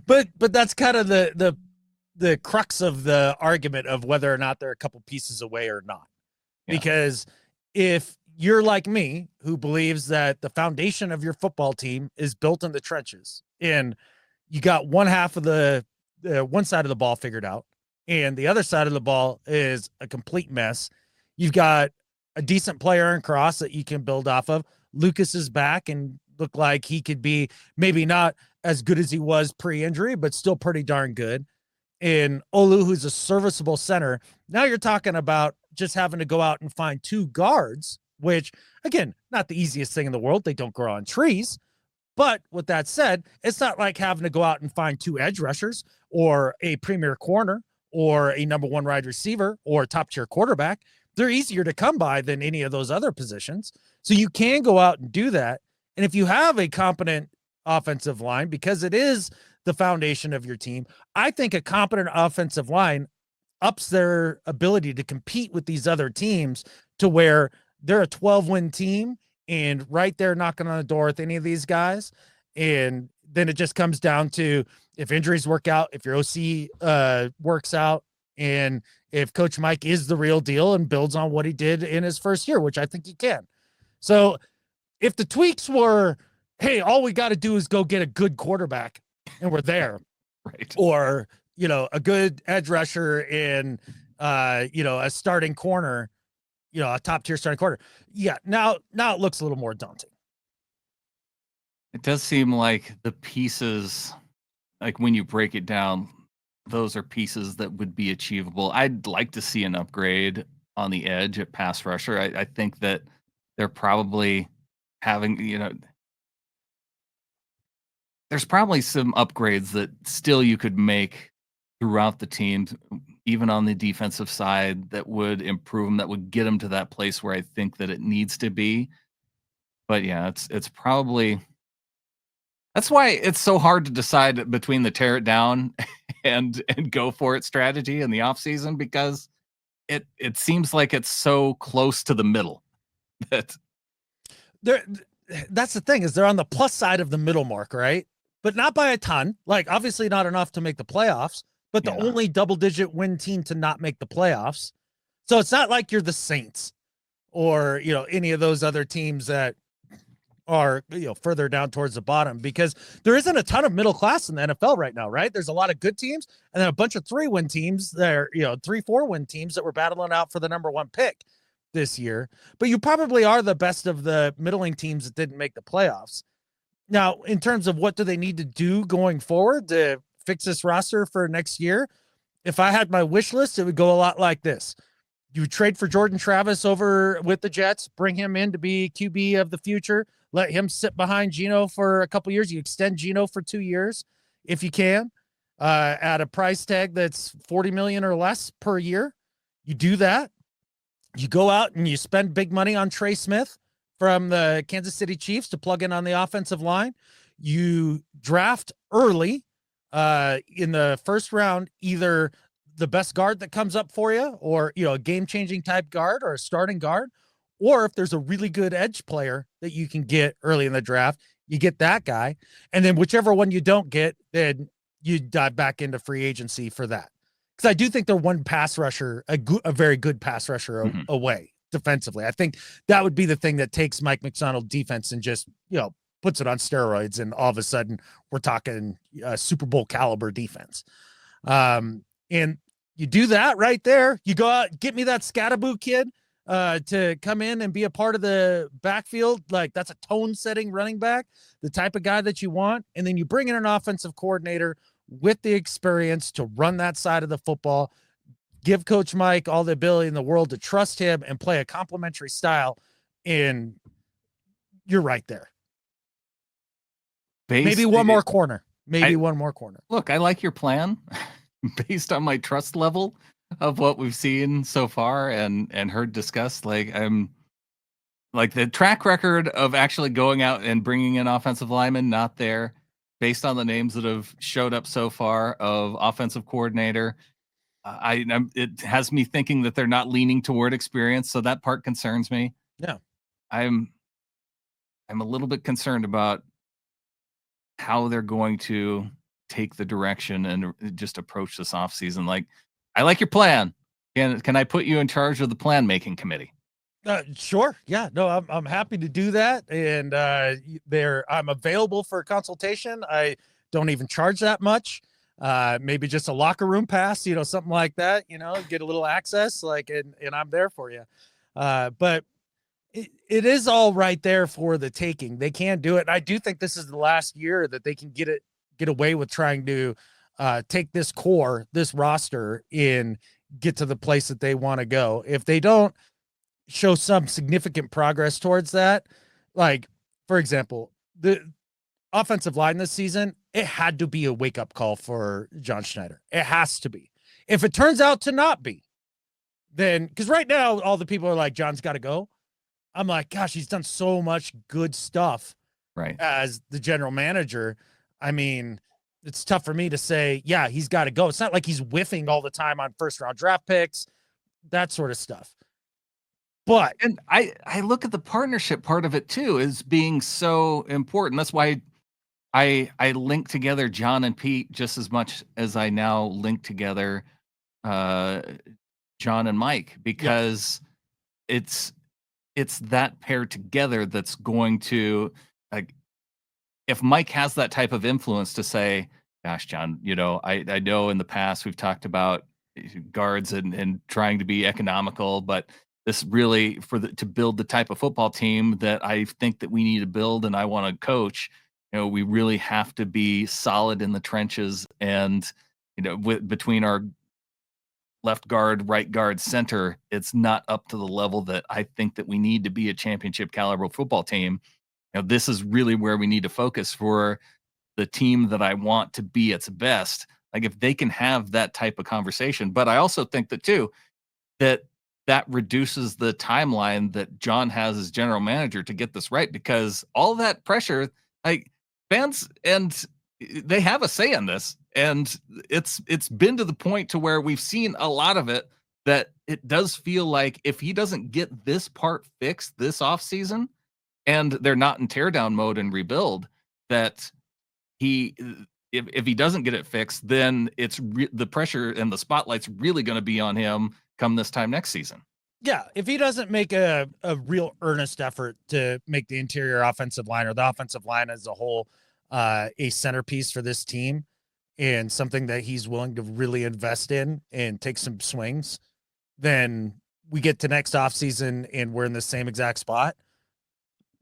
But that's kind of the crux of the argument of whether or not they're a couple pieces away or not. Yeah. Because if you're like me, who believes that the foundation of your football team is built in the trenches, and you got one half of the one side of the ball figured out, and the other side of the ball is a complete mess. You've got a decent player in Cross that you can build off of. Lucas is back and look like he could be maybe not as good as he was pre-injury, but still pretty darn good. And Olu, who's a serviceable center. Now you're talking about just having to go out and find two guards, which, again, not the easiest thing in the world. They don't grow on trees. But with that said, it's not like having to go out and find two edge rushers or a premier corner or a number one wide receiver or a top-tier quarterback. They're easier to come by than any of those other positions. So you can go out and do that. And if you have a competent offensive line, because it is the foundation of your team, I think a competent offensive line ups their ability to compete with these other teams to where they're a 12-win team and right there knocking on the door with any of these guys. And then it just comes down to if injuries work out, if your OC works out, and if Coach Mike is the real deal and builds on what he did in his first year, which I think he can. So if the tweaks were, hey, all we got to do is go get a good quarterback and we're there. Right. Or, a good edge rusher in, a starting corner, a top tier starting corner. Yeah. Now it looks a little more daunting. It does seem like the pieces, like when you break it down, those are pieces that would be achievable. I'd like to see an upgrade on the edge at pass rusher. I think that they're probably having, there's probably some upgrades that still you could make throughout the team, even on the defensive side, that would improve them, that would get them to that place where I think that it needs to be. But yeah, it's probably, that's why it's so hard to decide between the tear it down and go for it strategy in the offseason, because it seems like it's so close to the middle that that's the thing, is they're on the plus side of the middle mark, right? But not by a ton. Like, obviously not enough to make the playoffs, but the only double-digit win team to not make the playoffs. So it's not like you're the Saints or, any of those other teams that are, further down towards the bottom, because there isn't a ton of middle class in the NFL right now, right? There's a lot of good teams and then a bunch of 3-win teams that are, 3-4-win teams that were battling out for the number one pick this year. But you probably are the best of the middling teams that didn't make the playoffs. Now, in terms of what do they need to do going forward to fix this roster for next year, if I had my wish list, it would go a lot like this. You trade for Jordan Travis over with the Jets, bring him in to be QB of the future, let him sit behind Geno for a couple years. You extend Geno for 2 years if you can, at a price tag that's $40 million or less per year. You do that. You go out and you spend big money on Trey Smith from the Kansas City Chiefs to plug in on the offensive line. You draft early in the first round, either the best guard that comes up for you, or, a game-changing type guard or a starting guard, or if there's a really good edge player that you can get early in the draft, you get that guy. And then whichever one you don't get, then you dive back into free agency for that. Because I do think they're one pass rusher, a very good pass rusher away defensively. I think that would be the thing that takes Mike Macdonald defense and just, puts it on steroids. And all of a sudden we're talking Super Bowl caliber defense. And you do that right there. You go out, get me that Scattaboo kid to come in and be a part of the backfield. Like, that's a tone setting running back, the type of guy that you want. And then you bring in an offensive coordinator with the experience to run that side of the football, give Coach Mike all the ability in the world to trust him and play a complementary style. And you're right there. Maybe one more corner. One more corner. Look, I like your plan. based on my trust level of what we've seen so far and heard discussed, like I'm like the track record of actually going out and bringing in offensive linemen, not there. Based on the names that have showed up so far of offensive coordinator, it has me thinking that they're not leaning toward experience, so that part concerns me. Yeah. I'm a little bit concerned about how they're going to take the direction and just approach this offseason. Like, I like your plan. Can I put you in charge of the plan making committee? Sure. Yeah. No, I'm happy to do that. And I'm available for consultation. I don't even charge that much. Maybe just a locker room pass, something like that, get a little access, and I'm there for you. But it is all right there for the taking. They can do it. And I do think this is the last year that they can get away with trying to take this roster and get to the place that they want to go. If they don't show some significant progress towards that, like, for example, the offensive line this season, it had to be a wake-up call for John Schneider. It has to be. If it turns out to not be, then, because right now all the people are like, John's got to go. I'm like, gosh, he's done so much good stuff right as the general manager. I mean, it's tough for me to say, yeah, he's got to go. It's not like he's whiffing all the time on first-round draft picks, that sort of stuff. But and I look at the partnership part of it too as being so important. That's why I link together John and Pete just as much as I now link together John and Mike, because it's that pair together that's going to, like, if Mike has that type of influence to say, gosh, John, I know in the past we've talked about guards and trying to be economical, but this really to build the type of football team that I think that we need to build and I want to coach, we really have to be solid in the trenches, and between our left guard, right guard, center, it's not up to the level that I think that we need to be a championship caliber football team. This is really where we need to focus for the team that I want to be its best. Like, if they can have that type of conversation, but I also think that too, that reduces the timeline that John has as general manager to get this right, because all that pressure, like, fans, and they have a say in this, and it's been to the point to where we've seen a lot of it, that it does feel like if he doesn't get this part fixed this offseason, and they're not in teardown mode and rebuild, that if he doesn't get it fixed, then it's the pressure and the spotlight's really going to be on him come this time next season. Yeah, if he doesn't make a real earnest effort to make the interior offensive line, or the offensive line as a whole, a centerpiece for this team, and something that he's willing to really invest in and take some swings, then we get to next offseason and we're in the same exact spot,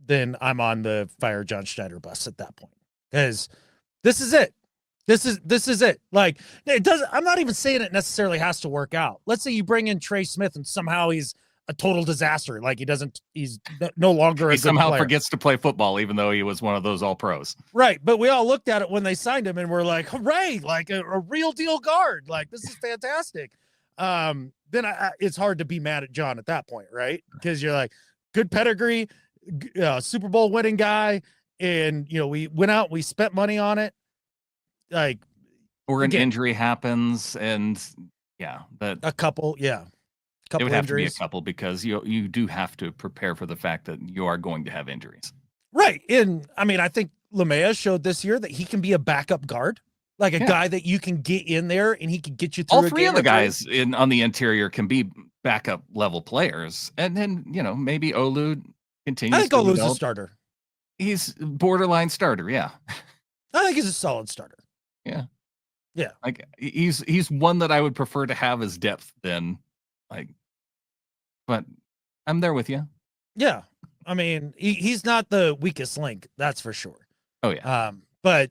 then I'm on the fire John Schneider bus at that point. Because this is it. This is it. Like, it doesn't, I'm not even saying it necessarily has to work out. Let's say you bring in Trey Smith and somehow he's a total disaster. Like, he's no longer he somehow forgets to play football, even though he was one of those all pros. Right. But we all looked at it when they signed him and we're like, hooray, like a real deal guard. Like, this is fantastic. Then it's hard to be mad at John at that point, right? Because you're like, good pedigree, Super Bowl winning guy. And, we went out, we spent money on it. Like, or an injury happens, and a couple it would have injuries. To be a couple, because you do have to prepare for the fact that you are going to have injuries, right? And I mean, I think LeMaya showed this year that he can be a backup guard, like a guy that you can get in there and he can get you through. All three of the guys on the interior can be backup level players, and then maybe Olu continues. I think Olu's a starter. He's borderline starter. Yeah, I think he's a solid starter. Yeah. Like, he's one that I would prefer to have as depth than, like, but I'm there with you. Yeah. I mean, he's not the weakest link, that's for sure. Oh yeah. But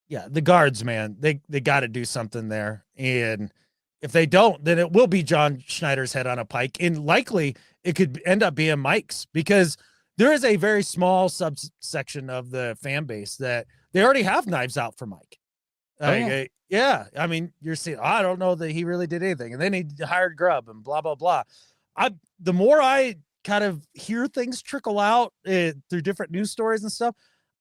yeah, the guards, man, they got to do something there. And if they don't, then it will be John Schneider's head on a pike. And likely it could end up being Mike's, because there is a very small subsection of the fan base that they already have knives out for Mike. Yeah, I mean, you're seeing, I don't know that he really did anything, and then he hired Grubb and blah blah blah. The more I kind of hear things trickle out through different news stories and stuff,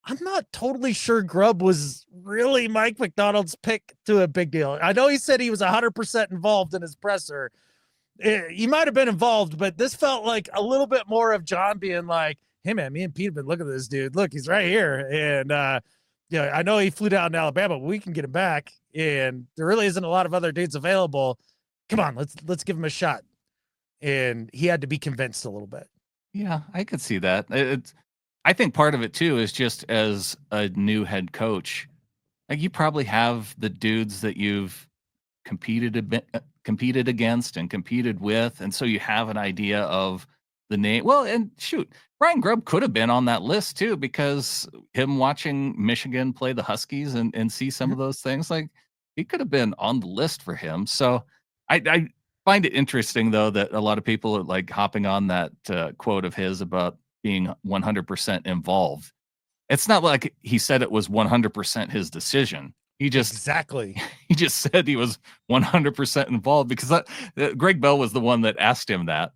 I'm not totally sure Grubb was really Mike Macdonald's pick to a big deal. I know he said he was 100% involved in his presser. He might have been involved, but this felt like a little bit more of John being like, "Hey man, me and Pete have been looking at this dude. Look, he's right here, and yeah, I know he flew down to Alabama, but we can get him back. And there really isn't a lot of other dudes available. Come on, let's give him a shot." And he had to be convinced a little bit. Yeah, I could see that. I think part of it too is just as a new head coach, like you probably have the dudes that you've competed against and competed with, and so you have an idea of the name. Well, and shoot, Ryan Grubb could have been on that list too, because him watching Michigan play the Huskies and see some of those things, like he could have been on the list for him. So I find it interesting though that a lot of people are like hopping on that quote of his about being 100% involved. It's not like he said it was 100% his decision. He just Exactly. he just said he was 100% involved because Greg Bell was the one that asked him that.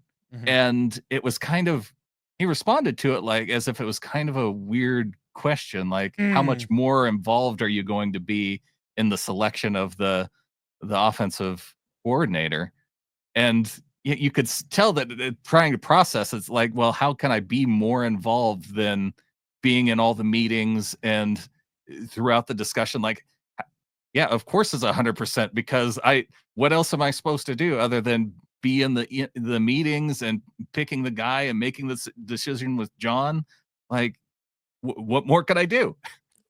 And it was kind of, he responded to it like as if it was kind of a weird question, like how much more involved are you going to be in the selection of the offensive coordinator? And you could tell that trying to process, it's like, well, how can I be more involved than being in all the meetings and throughout the discussion? Like, yeah, of course it's 100%, because what else am I supposed to do other than be in the meetings and picking the guy and making this decision with John? Like, what more could I do?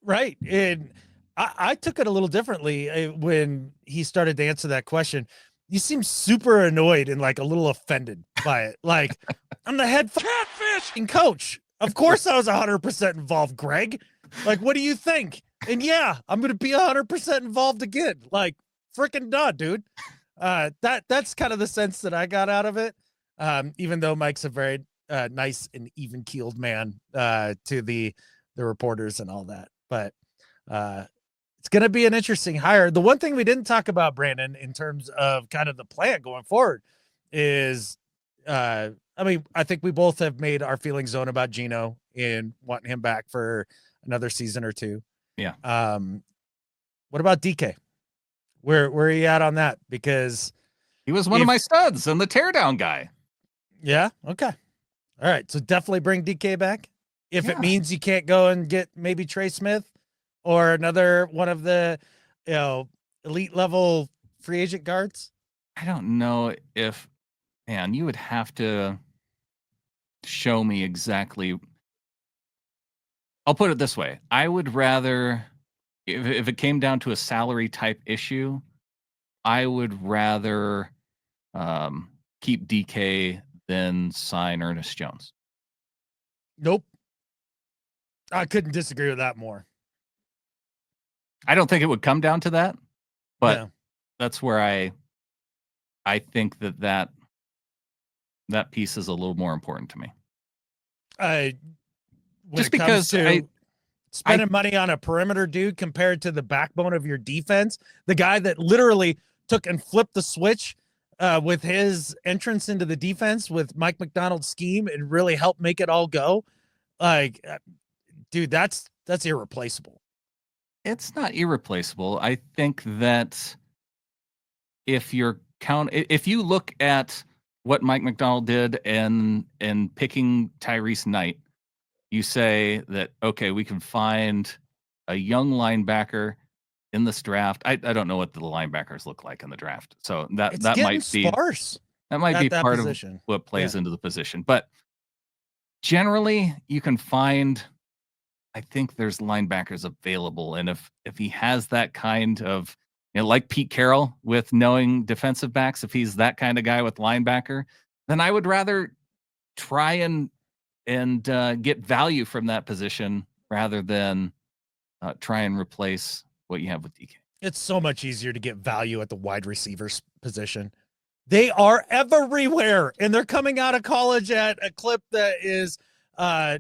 Right. And I took it a little differently when he started to answer that question. You seem super annoyed and like a little offended by it. Like, I'm the head catfish coach. Of course I was 100% involved, Greg. Like, what do you think? And yeah, I'm going to be 100% involved again. Like, freaking duh, dude. That's kind of the sense that I got out of it. Even though Mike's a very nice and even keeled man to the reporters and all that, but it's going to be an interesting hire. The one thing we didn't talk about, Brandon, in terms of kind of the plan going forward is, I mean, I think we both have made our feelings known about Geno and wanting him back for another season or two. Yeah. What about DK? Where are you at on that? Because he was one of my studs and the teardown guy. Yeah. Okay. All right. So definitely bring DK back. If it means you can't go and get maybe Trey Smith or another one of the, elite level free agent guards. I don't know if, man, you would have to show me exactly. I'll put it this way. I would rather, if it came down to a salary type issue, I would rather keep DK than sign Ernest Jones. Nope. I couldn't disagree with that more. I don't think it would come down to that, but that's where I think that piece is a little more important to me. Just because spending money on a perimeter dude compared to the backbone of your defense, the guy that literally took and flipped the switch with his entrance into the defense with Mike Macdonald's scheme and really helped make it all go. Like, dude, that's irreplaceable. It's not irreplaceable. I think that if you look at what Mike Macdonald did and picking Tyrese Knight, you say that, okay, we can find a young linebacker in this draft. I don't know what the linebackers look like in the draft. So that might be sparse. That might be part position. Of what plays into the position. But generally you can find, I think there's linebackers available. And if he has that kind of, like Pete Carroll with knowing defensive backs, if he's that kind of guy with linebacker, then I would rather try and get value from that position rather than try and replace what you have with DK. It's so much easier to get value at the wide receivers position. They are everywhere, and they're coming out of college at a clip that is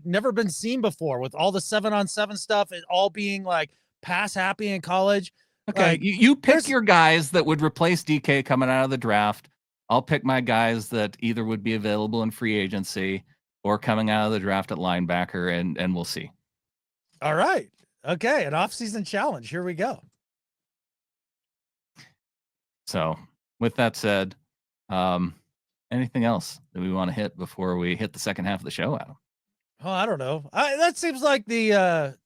never been seen before, with all the 7-on-7 stuff and all being like pass happy in college. Okay, Like, you pick your guys that would replace DK coming out of the draft. I'll pick my guys that either would be available in free agency or coming out of the draft at linebacker, and we'll see. all right. Okay, an offseason challenge. Here we go. So, with that said, anything else that we want to hit before we hit the second half of the show, Adam? Oh, I don't know. That seems like the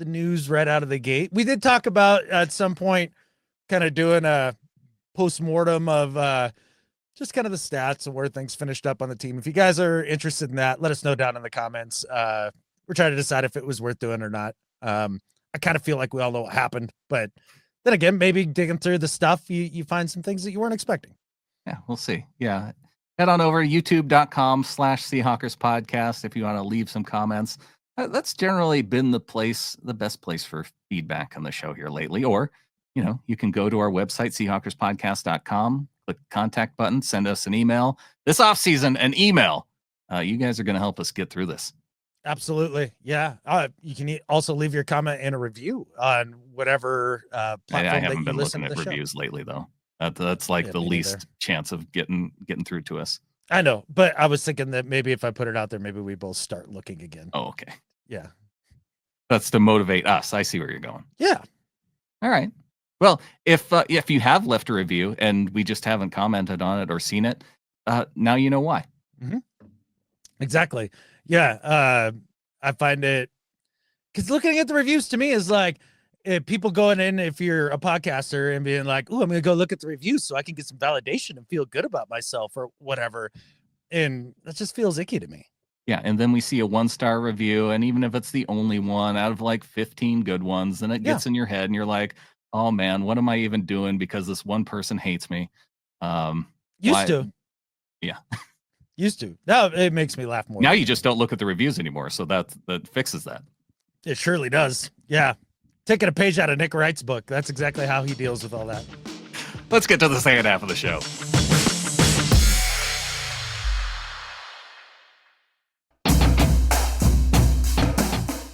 news right out of the gate. We did talk about at some point kind of doing a post-mortem of just kind of the stats and where things finished up on the team. If you guys are interested in that, let us know down in the comments. We're trying to decide if it was worth doing or not. I kind of feel like we all know what happened, but then again, maybe digging through the stuff, you find some things that you weren't expecting. Yeah, we'll see. Yeah. Head on over to youtube.com/Seahawkers podcast if you want to leave some comments. That's generally been the best place for feedback on the show here lately. Or, you can go to our website, seahawkerspodcast.com, click the contact button, send us an email. This offseason, an email. You guys are going to help us get through this. Absolutely. Yeah. You can also leave your comment and a review on whatever platform I haven't that you been listen looking to at the reviews show. lately, though. That's like the least neither. chance of getting through to us. I know, but I was thinking that maybe if I put it out there, maybe we both start looking again. Oh, okay. Yeah. That's to motivate us. I see where you're going. Yeah. All right. Well, if you have left a review and we just haven't commented on it or seen it, now you know why. Mm-hmm. Exactly. Yeah. I find it because looking at the reviews to me is like people going in, if you're a podcaster and being like, "Oh, I'm going to go look at the reviews so I can get some validation and feel good about myself or whatever." And that just feels icky to me. Yeah. And then we see a 1-star review. And even if it's the only one out of like 15 good ones, then it gets in your head and you're like, oh man, what am I even doing? Because this one person hates me. Used to. Yeah. Used to. Now it makes me laugh more. Now you just don't look at the reviews anymore. So that fixes that. It surely does. Yeah. Taking a page out of Nick Wright's book. That's exactly how he deals with all that. Let's get to the second half of the show.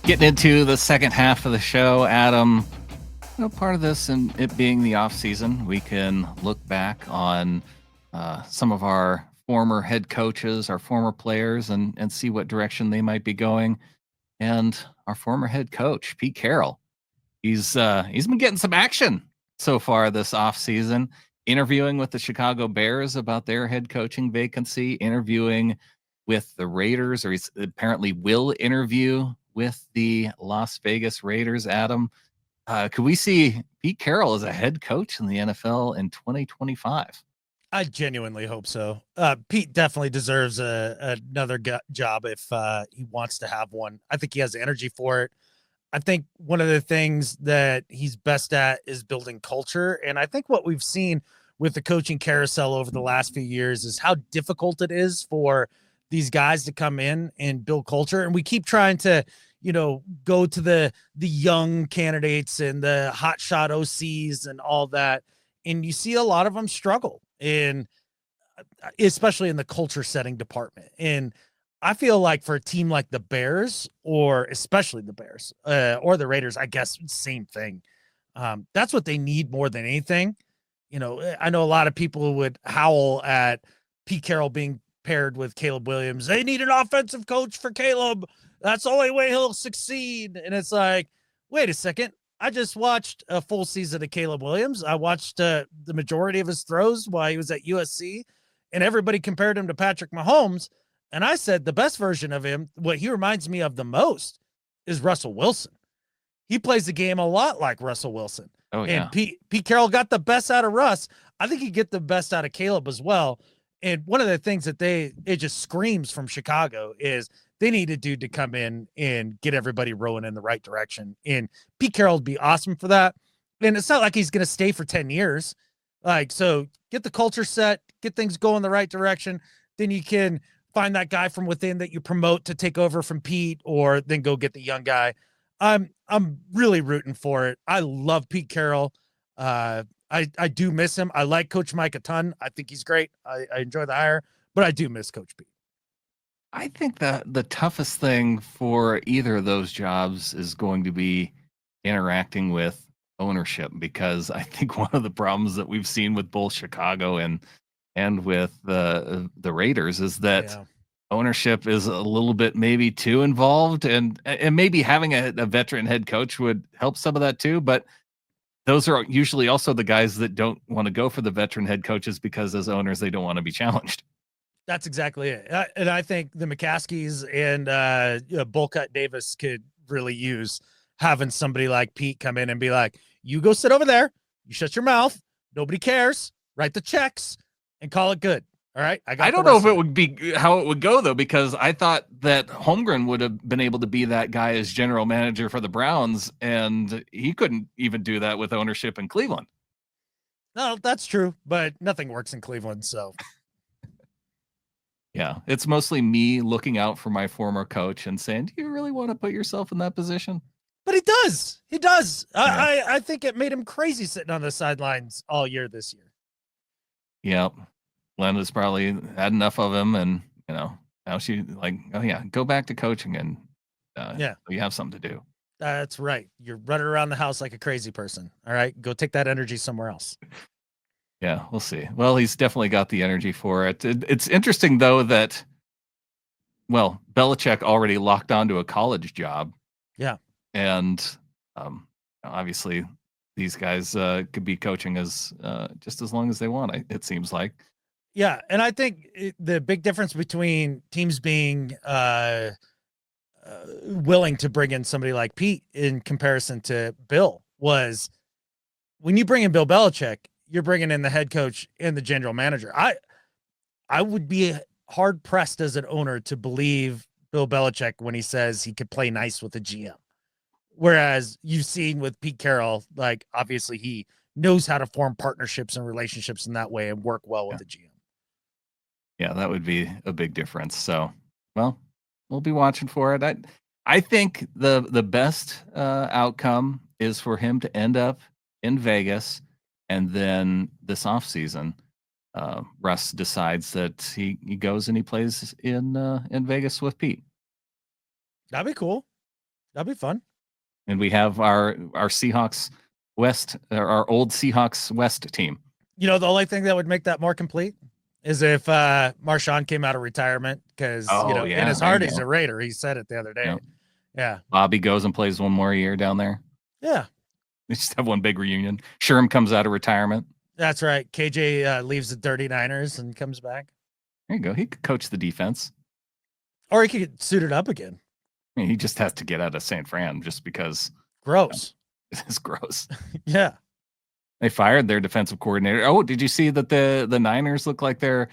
Getting into the second half of the show, Adam, part of this and it being the off season, we can look back on some of our former head coaches, our former players, and see what direction they might be going. And our former head coach, Pete Carroll, he's been getting some action so far this off season, interviewing with the Chicago Bears about their head coaching vacancy, interviewing with the Raiders, or he's apparently will interview with the Las Vegas Raiders. Adam, could we see Pete Carroll as a head coach in the NFL in 2025? I genuinely hope so. Pete definitely deserves another job if he wants to have one. I think he has the energy for it. I think one of the things that he's best at is building culture. And I think what we've seen with the coaching carousel over the last few years is how difficult it is for these guys to come in and build culture. And we keep trying to, go to the young candidates and the hotshot OCs and all that. And you see a lot of them struggle, and especially in the culture setting department. And I feel like for a team like the Bears, or especially the Bears or the Raiders, I guess same thing. That's what they need more than anything. I know a lot of people would howl at Pete Carroll being paired with Caleb Williams. They need an offensive coach for Caleb. That's the only way he'll succeed. And it's like, wait a second. I just watched a full season of Caleb Williams. I watched the majority of his throws while he was at USC, and everybody compared him to Patrick Mahomes. And I said the best version of him, what he reminds me of the most, is Russell Wilson. He plays the game a lot like Russell Wilson. Oh, yeah. And Pete Carroll got the best out of Russ. I think he get the best out of Caleb as well. And one of the things that it just screams from Chicago is they need a dude to come in and get everybody rowing in the right direction. And Pete Carroll would be awesome for that. And it's not like he's going to stay for 10 years. So get the culture set, get things going the right direction. Then you can find that guy from within that you promote to take over from Pete, or then go get the young guy. I'm really rooting for it. I love Pete Carroll. I do miss him. I like Coach Mike a ton. I think he's great. I enjoy the hire, but I do miss Coach Pete. I think that the toughest thing for either of those jobs is going to be interacting with ownership, because I think one of the problems that we've seen with both Chicago and with the Raiders is that ownership is a little bit maybe too involved, and maybe having a veteran head coach would help some of that too. But those are usually also the guys that don't want to go for the veteran head coaches because as owners, they don't want to be challenged. That's exactly it. And I think the McCaskies and Bullcut Davis could really use having somebody like Pete come in and be like, you go sit over there, you shut your mouth, nobody cares, write the checks, and call it good. All right. I don't know if it would be how it would go, though, because I thought that Holmgren would have been able to be that guy as general manager for the Browns, and he couldn't even do that with ownership in Cleveland. No, that's true, but nothing works in Cleveland, so. Yeah, it's mostly me looking out for my former coach and saying, do you really want to put yourself in that position? But he does. He does. Yeah. I think it made him crazy sitting on the sidelines all year this year. Yep. Leonard's probably had enough of him, and now she like, oh yeah, go back to coaching, and so you have something to do. That's right. You're running around the house like a crazy person. All right, go take that energy somewhere else. Yeah, we'll see. Well, he's definitely got the energy for it. It's interesting though that, well, Belichick already locked onto a college job. Yeah, and obviously these guys could be coaching as just as long as they want. It seems like. Yeah, and I think the big difference between teams being willing to bring in somebody like Pete in comparison to Bill was when you bring in Bill Belichick, you're bringing in the head coach and the general manager. I would be hard pressed as an owner to believe Bill Belichick when he says he could play nice with a GM. Whereas you've seen with Pete Carroll, like obviously he knows how to form partnerships and relationships in that way and work well with the GM. Yeah, that would be a big difference. So, well, we'll be watching for it. I think the best outcome is for him to end up in Vegas, and then this offseason, Russ decides that he goes and he plays in Vegas with Pete. That'd be cool. That'd be fun. And we have our Seahawks West, our old Seahawks West team. The only thing that would make that more complete is if Marshawn came out of retirement, because in his heart he's a Raider. He said it the other day. Yeah. Bobby goes and plays one more year down there. Yeah. They just have one big reunion. Sherm comes out of retirement. That's right. KJ leaves the 39ers and comes back. There you go. He could coach the defense. Or he could suit it up again. I mean, he just has to get out of San Fran just because. Gross. It's gross. Yeah. They fired their defensive coordinator. Oh, did you see that the Niners look like they're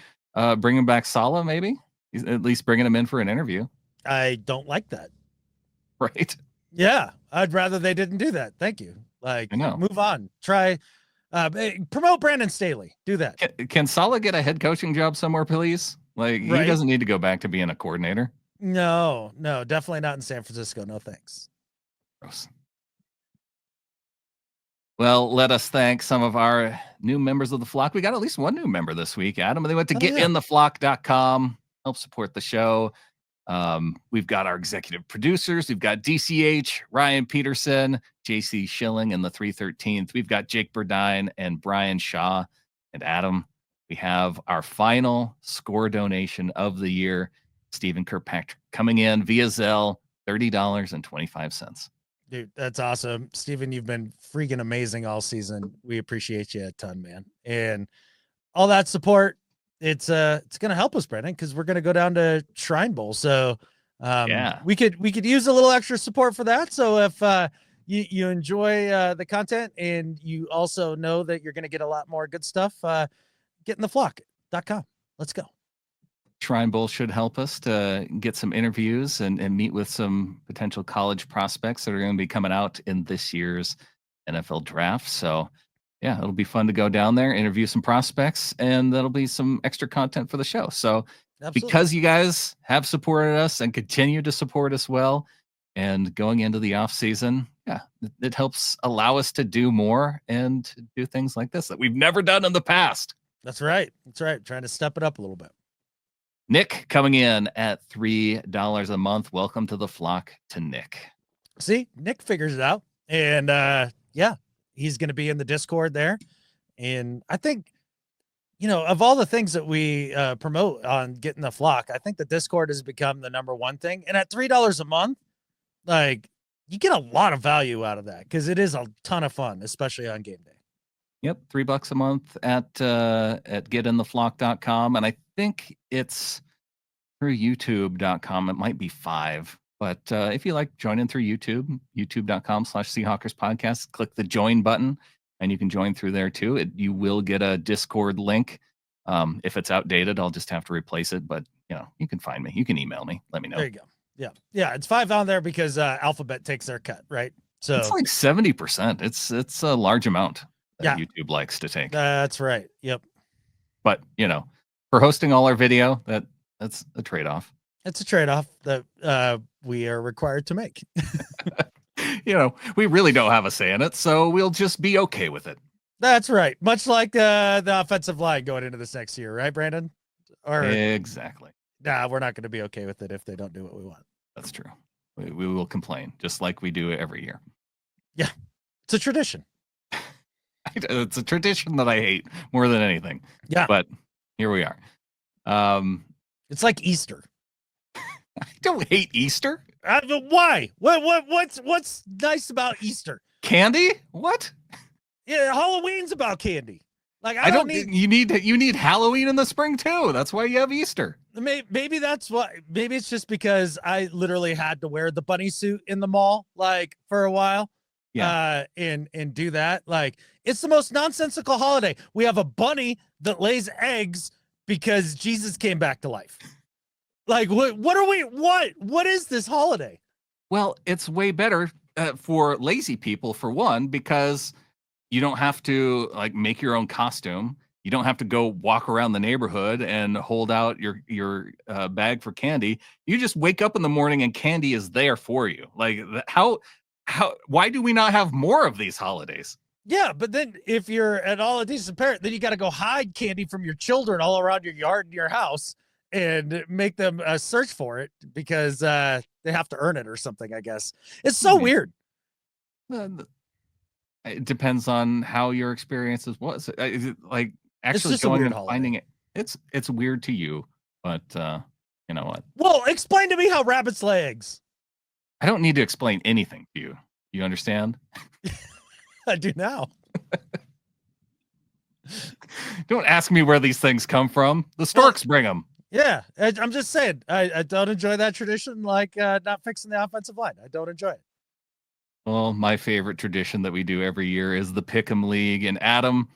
bringing back Saleh, maybe? He's at least bringing him in for an interview. I don't like that. Right? Yeah. I'd rather they didn't do that. Thank you. Like, move on. Try, promote Brandon Staley. Do that. Can Saleh get a head coaching job somewhere, please? Like, he doesn't need to go back to being a coordinator. No, definitely not in San Francisco. No, thanks. Gross. Well, let us thank some of our new members of the flock. We got at least one new member this week, Adam. They went to getintheflock.com, help support the show. We've got our executive producers. We've got DCH, Ryan Peterson, JC Schilling, and the 313th. We've got Jake Burdine and Brian Shaw. And Adam, we have our final score donation of the year, Stephen Kirkpatrick, coming in via Zelle, $30.25. Dude, that's awesome. Steven, you've been freaking amazing all season. We appreciate you a ton, man. And all that support, it's going to help us, Brendan, because we're going to go down to Shrine Bowl. So we could use a little extra support for that. So if you enjoy the content and you also know that you're going to get a lot more good stuff, getintheflock.com. Let's go. Shrine Bowl should help us to get some interviews and meet with some potential college prospects that are going to be coming out in this year's NFL draft. So, yeah, it'll be fun to go down there, interview some prospects, and that'll be some extra content for the show. So, because you guys have supported us and continue to support us well, and going into the off season, it helps allow us to do more and do things like this that we've never done in the past. That's right. Trying to step it up a little bit. Nick coming in at $3 a month. Welcome to the flock to Nick. See, Nick figures it out. And he's going to be in the Discord there. And I think, of all the things that we promote on Getting the Flock, I think the Discord has become the number one thing. And at $3 a month, like, you get a lot of value out of that because it is a ton of fun, especially on game day. Yep, $3 a month at getintheflock.com. And I think it's through youtube.com. It might be $5. But if you like joining through YouTube, youtube.com/Seahawkers podcast, click the join button and you can join through there too. You will get a Discord link. If it's outdated, I'll just have to replace it. But you can find me. You can email me. Let me know. There you go. Yeah. It's $5 on there because Alphabet takes their cut, right? So it's like 70%. It's a large amount that YouTube likes to take. That's right. Yep. But for hosting all our video, that's a trade-off. It's a trade-off that we are required to make. We really don't have a say in it, so we'll just be okay with it. That's right. Much like the offensive line going into this next year, right, Brandon? Exactly. Nah, we're not going to be okay with it if they don't do what we want. That's true. We will complain, just like we do every year. Yeah, it's a tradition. It's a tradition that I hate more than anything. Yeah. But here we are. It's like Easter. I don't hate Easter. Why? What's nice about Easter? Candy? What? Yeah, Halloween's about candy. Like I don't need. You need Halloween in the spring too. That's why you have Easter. Maybe that's why. Maybe it's just because I literally had to wear the bunny suit in the mall like for a while. Yeah. And do that. Like, it's the most nonsensical holiday. We have a bunny that lays eggs because Jesus came back to life. Like, what is this holiday? Well, it's way better for lazy people, for one, because you don't have to like make your own costume. You don't have to go walk around the neighborhood and hold out your bag for candy. You just wake up in the morning and candy is there for you. Like, why do we not have more of these holidays? Yeah, but then if you're at all a decent parent, then you got to go hide candy from your children all around your yard and your house and make them search for it because they have to earn it or something, I guess. It's so weird. It depends on how your experiences was. Like actually going and finding it. It's weird to you, but you know what? Well, explain to me how rabbits lay eggs. I don't need to explain anything to you. You understand? I do now. Don't ask me where these things come from. The storks bring them. Yeah, I'm just saying. I don't enjoy that tradition, like not fixing the offensive line. I don't enjoy it. Well, my favorite tradition that we do every year is the Pickem League. And Adam,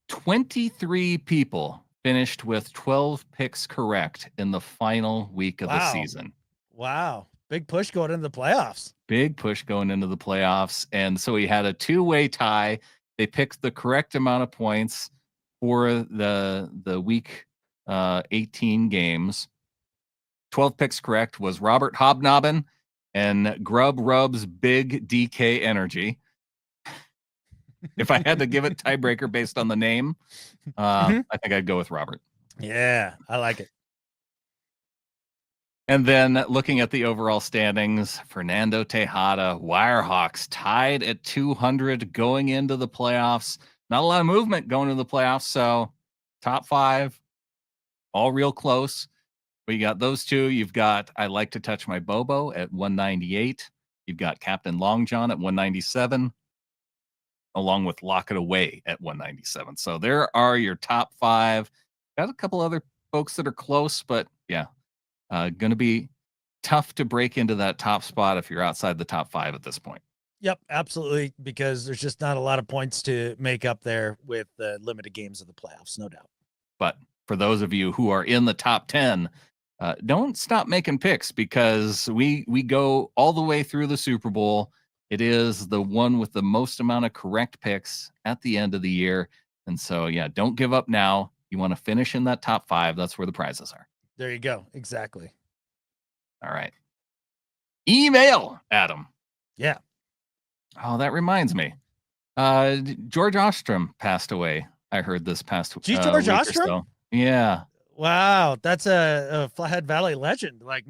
23 people finished with 12 picks correct in the final week of the season. Wow. Big push going into the playoffs. Big push going into the playoffs. And so we had a two-way tie. They picked the correct amount of points for the week 18 games. 12 picks correct was Robert Hobnobbin and Grubb Rub's Big DK Energy. If I had to give it tiebreaker based on the name, I think I'd go with Robert. Yeah, I like it. And then looking at the overall standings, Fernando Tejada, Wirehawks tied at 200 going into the playoffs. Not a lot of movement going into the playoffs, so top 5, all real close. But you got those two. You've got I Like to Touch My Bobo at 198. You've got Captain Long John at 197, along with Lock It Away at 197. So there are your top 5. Got a couple other folks that are close, but yeah. Going to be tough to break into that top spot if you're outside the top 5 at this point. Yep, absolutely, because there's just not a lot of points to make up there with the limited games of the playoffs, no doubt. But for those of you who are in the top 10, don't stop making picks because we go all the way through the Super Bowl. It is the one with the most amount of correct picks at the end of the year. And so, yeah, don't give up now. You want to finish in that top 5. That's where the prizes are. There you go. Exactly. All right. Email, Adam. Yeah. Oh, that reminds me. George Ostrom passed away. I heard this past week. George Ostrom? So. Yeah. Wow. That's a Flathead Valley legend. Like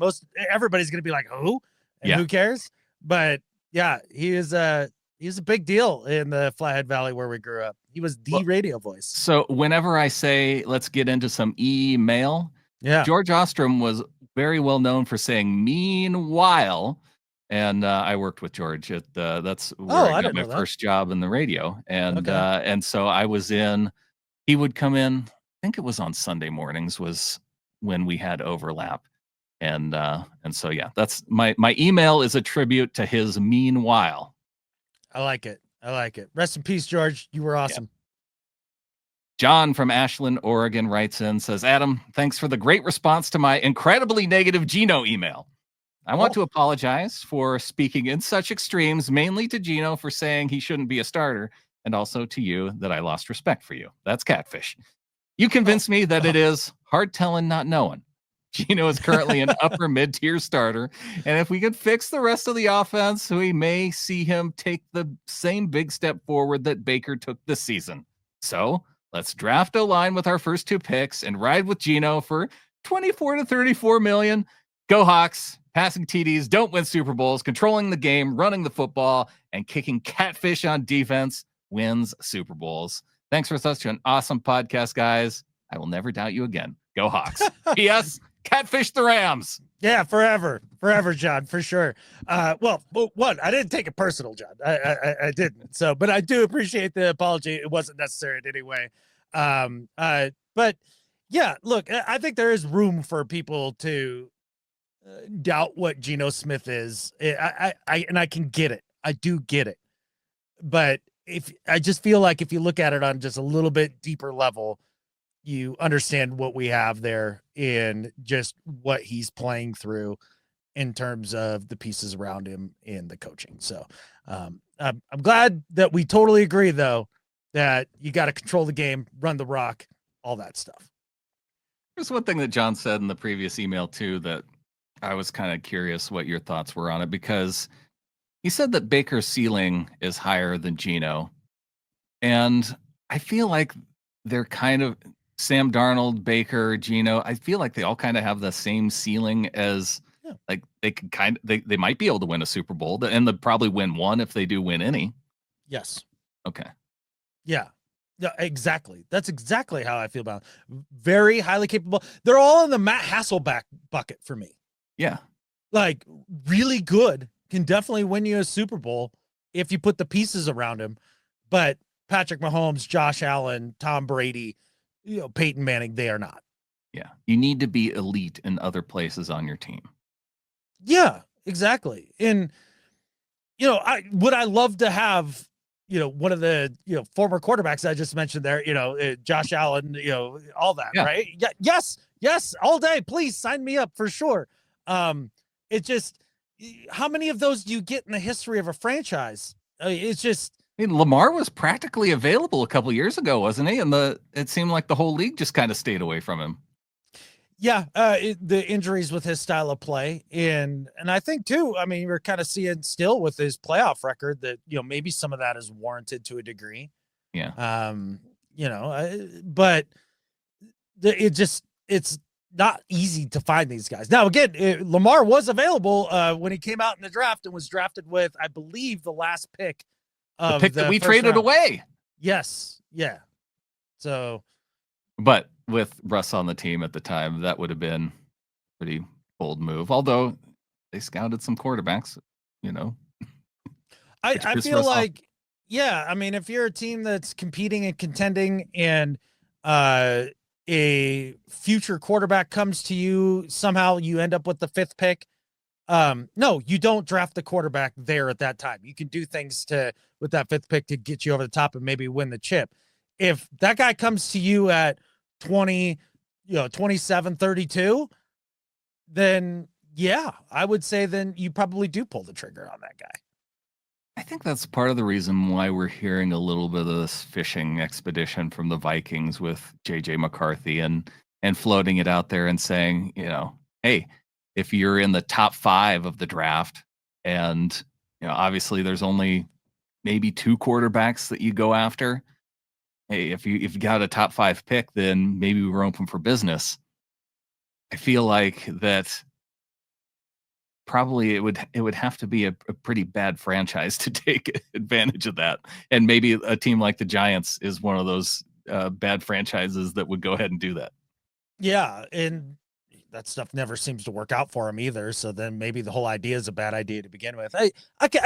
everybody's going to be like, who? And who cares? But yeah, he was He's a big deal in the Flathead Valley where we grew up. He was the radio voice. So whenever I say, let's get into some email, George Ostrom was very well known for saying meanwhile. And I worked with George at that's where I got my first job in the radio. And so I was he would come in, I think it was on Sunday mornings was when we had overlap. And so, yeah, that's my email is a tribute to his meanwhile. I like it. Rest in peace, George. You were awesome. Yeah. John from Ashland, Oregon writes in, says, Adam, thanks for the great response to my incredibly negative Gino email. I want to apologize for speaking in such extremes, mainly to Gino for saying he shouldn't be a starter, and also to you that I lost respect for you. That's catfish. You convinced me that it is hard telling, not knowing. Gino is currently an upper mid-tier starter, and if we could fix the rest of the offense, we may see him take the same big step forward that Baker took this season. So let's draft O-line with our first 2 picks and ride with Gino for 24 to 34 million. Go Hawks. Passing TDs, don't win Super Bowls, controlling the game, running the football, and kicking catfish on defense wins Super Bowls. Thanks for such an awesome podcast, guys. I will never doubt you again. Go Hawks. P.S. Catfish the Rams. Yeah, forever, John, for sure. Well, one, I didn't take it personal, John. I didn't. So, but I do appreciate the apology. It wasn't necessary in any way. But yeah, look, I think there is room for people to doubt what Geno Smith is. I can get it. I do get it. But I just feel like if you look at it on just a little bit deeper level, you understand what we have there in just what he's playing through in terms of the pieces around him in the coaching. So I'm glad that we totally agree, though, that you got to control the game, run the rock, all that stuff. There's one thing that John said in the previous email, too, that I was kind of curious what your thoughts were on it, because he said that Baker's ceiling is higher than Geno. And I feel like they're kind of Sam Darnold, Baker, Geno. I feel like they all kind of have the same ceiling as like they can they might be able to win a Super Bowl, and they'll probably win one if they do win any. Yes. Okay. Yeah. Yeah, exactly. That's exactly how I feel about it. Very highly capable. They're all in the Matt Hasselbeck bucket for me. Yeah. Like really good, can definitely win you a Super Bowl if you put the pieces around him. But Patrick Mahomes, Josh Allen, Tom Brady, Peyton Manning, they are not. Yeah. You need to be elite in other places on your team. Yeah, exactly. And, would I love to have, one of the, former quarterbacks I just mentioned there, Josh Allen, all that, right? Yeah. Yes. All day. Please sign me up for sure. It just, how many of those do you get in the history of a franchise? It's just, Lamar was practically available a couple years ago, wasn't he? And it seemed like the whole league just kind of stayed away from him. Yeah, the injuries with his style of play, and I think too. I mean, we're kind of seeing still with his playoff record that maybe some of that is warranted to a degree. Yeah. But it's not easy to find these guys. Now, again, Lamar was available when he came out in the draft and was drafted with, I believe, the last pick. The pick that we traded away. Yes. Yeah. So. But with Russ on the team at the time, that would have been a pretty bold move. Although they scouted some quarterbacks, I feel like, I mean, if you're a team that's competing and contending and a future quarterback comes to you, somehow you end up with the 5th pick. No, you don't draft the quarterback there at that time. You can do things with that 5th pick to get you over the top and maybe win the chip. If that guy comes to you at 20, 27, 32, then I would say then you probably do pull the trigger on that guy. I think that's part of the reason why we're hearing a little bit of this fishing expedition from the Vikings with JJ McCarthy and floating it out there and saying, hey, if you're in the top 5 of the draft and, obviously there's only maybe 2 quarterbacks that you go after. Hey, if you got a top 5 pick, then maybe we're open for business. I feel like that probably it would have to be a pretty bad franchise to take advantage of that. And maybe a team like the Giants is one of those bad franchises that would go ahead and do that. Yeah, and that stuff never seems to work out for him either. So then maybe the whole idea is a bad idea to begin with. I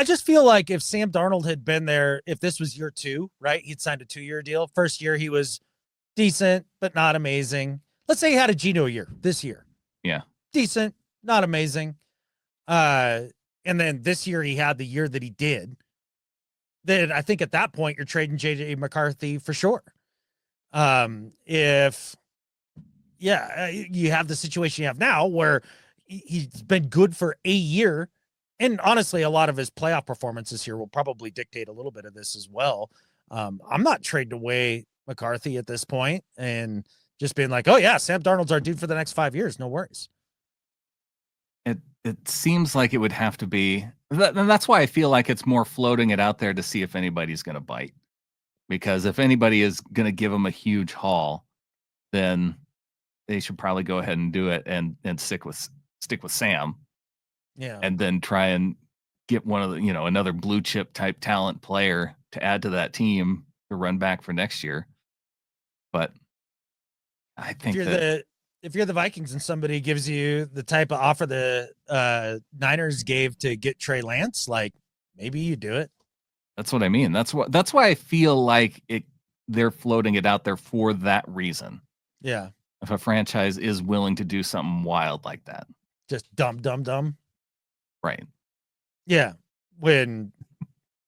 just feel like if Sam Darnold had been there, if this was year 2, right? He'd signed a 2-year deal. First year he was decent, but not amazing. Let's say he had a Geno year this year. Yeah. Decent, not amazing. And then this year he had the year that he did. Then I think at that point you're trading JJ McCarthy for sure. If you have the situation you have now where he's been good for a year, and honestly, a lot of his playoff performances here will probably dictate a little bit of this as well. I'm not trading away McCarthy at this point and just being like, oh yeah, Sam Darnold's our dude for the next 5 years. No worries. It seems like it would have to be, and that's why I feel like it's more floating it out there to see if anybody's going to bite. Because if anybody is going to give him a huge haul, then they should probably go ahead and do it and stick with Sam. Yeah. And then try and get one of the, another blue chip type talent player to add to that team to run back for next year. But I think if you're the Vikings and somebody gives you the type of offer the Niners gave to get Trey Lance, like maybe you do it. That's what I mean. That's why I feel like they're floating it out there for that reason. Yeah. If a franchise is willing to do something wild like that. Just dumb. Right. Yeah. When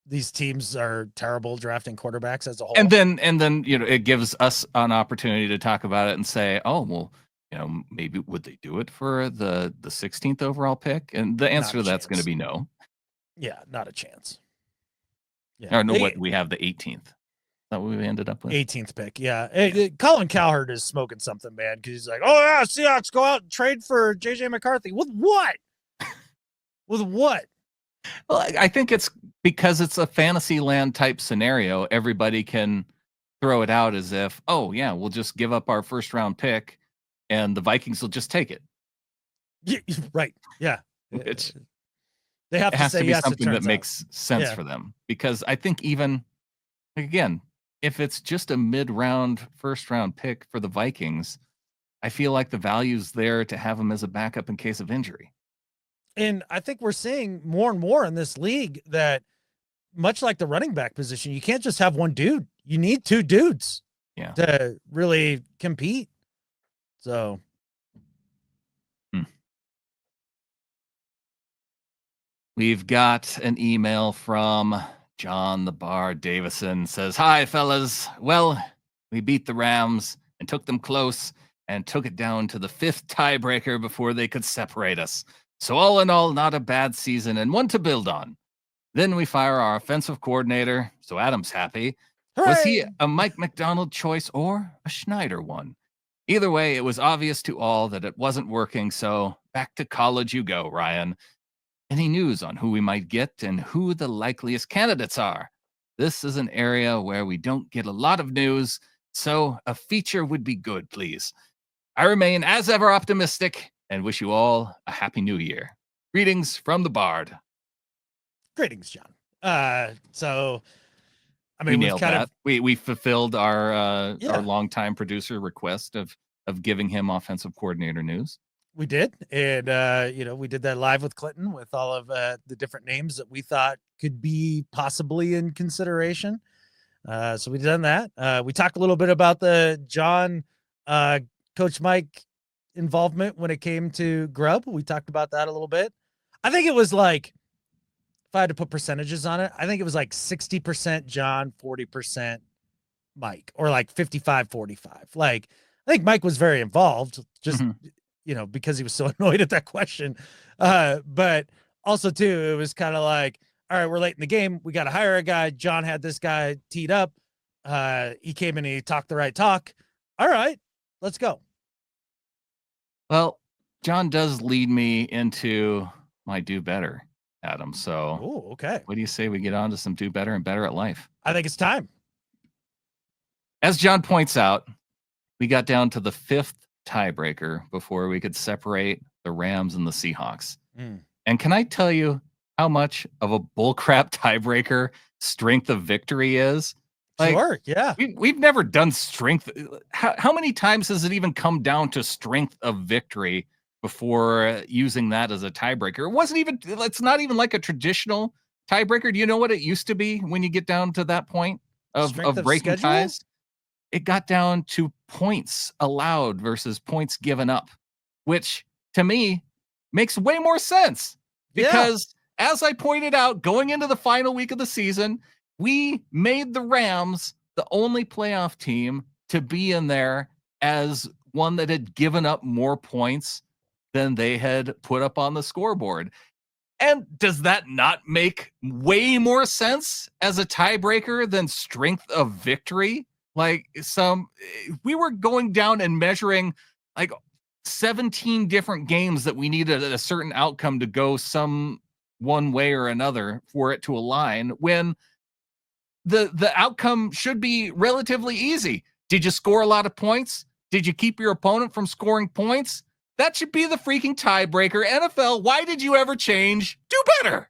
these teams are terrible drafting quarterbacks as a whole. And then it gives us an opportunity to talk about it and say, oh, well, maybe would they do it for the 16th overall pick? And the answer to that's going to be no. Yeah, not a chance. Yeah. Or no, what we have the 18th. Is that what we ended up with? 18th pick. Yeah. Colin Cowherd is smoking something, man, because he's like, oh yeah, Seahawks go out and trade for JJ McCarthy. With what? With what? Well, I think it's because it's a fantasy land type scenario. Everybody can throw it out as if, oh yeah, we'll just give up our first round pick and the Vikings will just take it. Yeah, right. Yeah. Which they have to say be yes, something that makes sense for them. Because I think even, again, if it's just a mid-round, first-round pick for the Vikings, I feel like the value's there to have them as a backup in case of injury. And I think we're seeing more and more in this league that, much like the running back position, you can't just have one dude. You need 2 dudes to really compete. So. We've got an email from John the Bar Davison. Says, hi, fellas. Well, we beat the Rams and took them close and took it down to the 5th tiebreaker before they could separate us. So all in all, not a bad season and one to build on. Then we fire our offensive coordinator, so Adam's happy. Hooray! Was he a Mike Macdonald choice or a Schneider one? Either way, it was obvious to all that it wasn't working, so back to college you go, Ryan. Any news on who we might get and who the likeliest candidates are? This is an area where we don't get a lot of news, so a feature would be good, please. I remain as ever optimistic and wish you all a happy new year. Greetings from the Bard. Greetings, John. So I mean, we nailed that. We fulfilled our longtime producer request of giving him offensive coordinator news. We did. And, we did that live with Clinton with all of the different names that we thought could be possibly in consideration. So we done that. We talked a little bit about the John, Coach Mike involvement when it came to Grubb. We talked about that a little bit. I think it was like, if I had to put percentages on it, I think it was like 60% John, 40% Mike, or like 55-45. Like, I think Mike was very involved, just, because he was so annoyed at that question. But also too, it was kind of like, all right, we're late in the game. We got to hire a guy. John had this guy teed up. He came in and he talked the right talk. All right, let's go. Well, John does lead me into my do better, Adam. So, okay. What do you say we get on to some do better and better at life? I think it's time. As John points out, we got down to the 5th tiebreaker before we could separate the Rams and the Seahawks. And can I tell you how much of a bullcrap tiebreaker strength of victory is? Like, Sure, yeah. we've never done strength. How many times has it even come down to strength of victory before using that as a tiebreaker? It wasn't even, it's not even like a traditional tiebreaker. Do you know what it used to be when you get down to that point Strength of of breaking schedule? ties? It got down to points allowed versus points given up, which to me makes way more sense Yeah. because as I pointed out, going into the final week of the season, we made the Rams the only playoff team to be in there as one that had given up more points than they had put up on the scoreboard. And does that not make way more sense as a tiebreaker than strength of victory? Like we were going down and measuring like 17 different games that we needed a certain outcome to go some one way or another for it to align when the outcome should be relatively easy. Did you score a lot of points? Did you keep your opponent from scoring points? That should be the freaking tiebreaker. NFL, why did you ever change? Do better.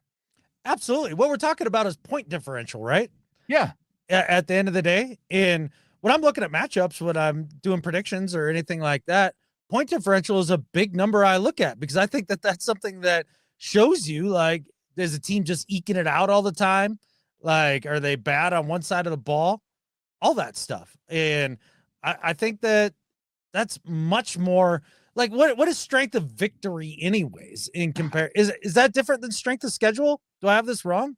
Absolutely. What we're talking about is point differential, right? Yeah. At the end of the day. And when I'm looking at matchups, when I'm doing predictions or anything like that, point differential is a big number I look at because I think that that's something that shows you, like, is a team just eking it out all the time? Like, are they bad on one side of the ball? All that stuff. And I think that that's much more like what is strength of victory anyways in compare is that different than strength of schedule? Do I have this wrong?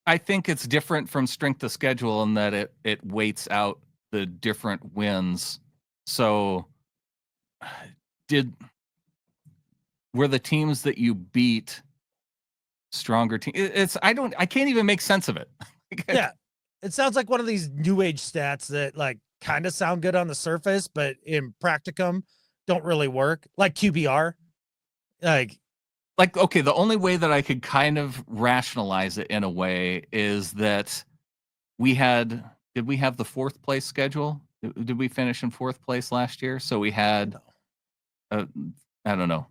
I think it's different from strength of schedule in that it weights out the different wins. So were the teams that you beat stronger team? I can't even make sense of it. Yeah. It sounds like one of these new age stats that like kind of sound good on the surface, but in practicum don't really work. Like QBR. Like, okay, the only way that I could kind of rationalize it in a way is that did we have the fourth place schedule? Did we finish in fourth place last year? So we had, I don't know.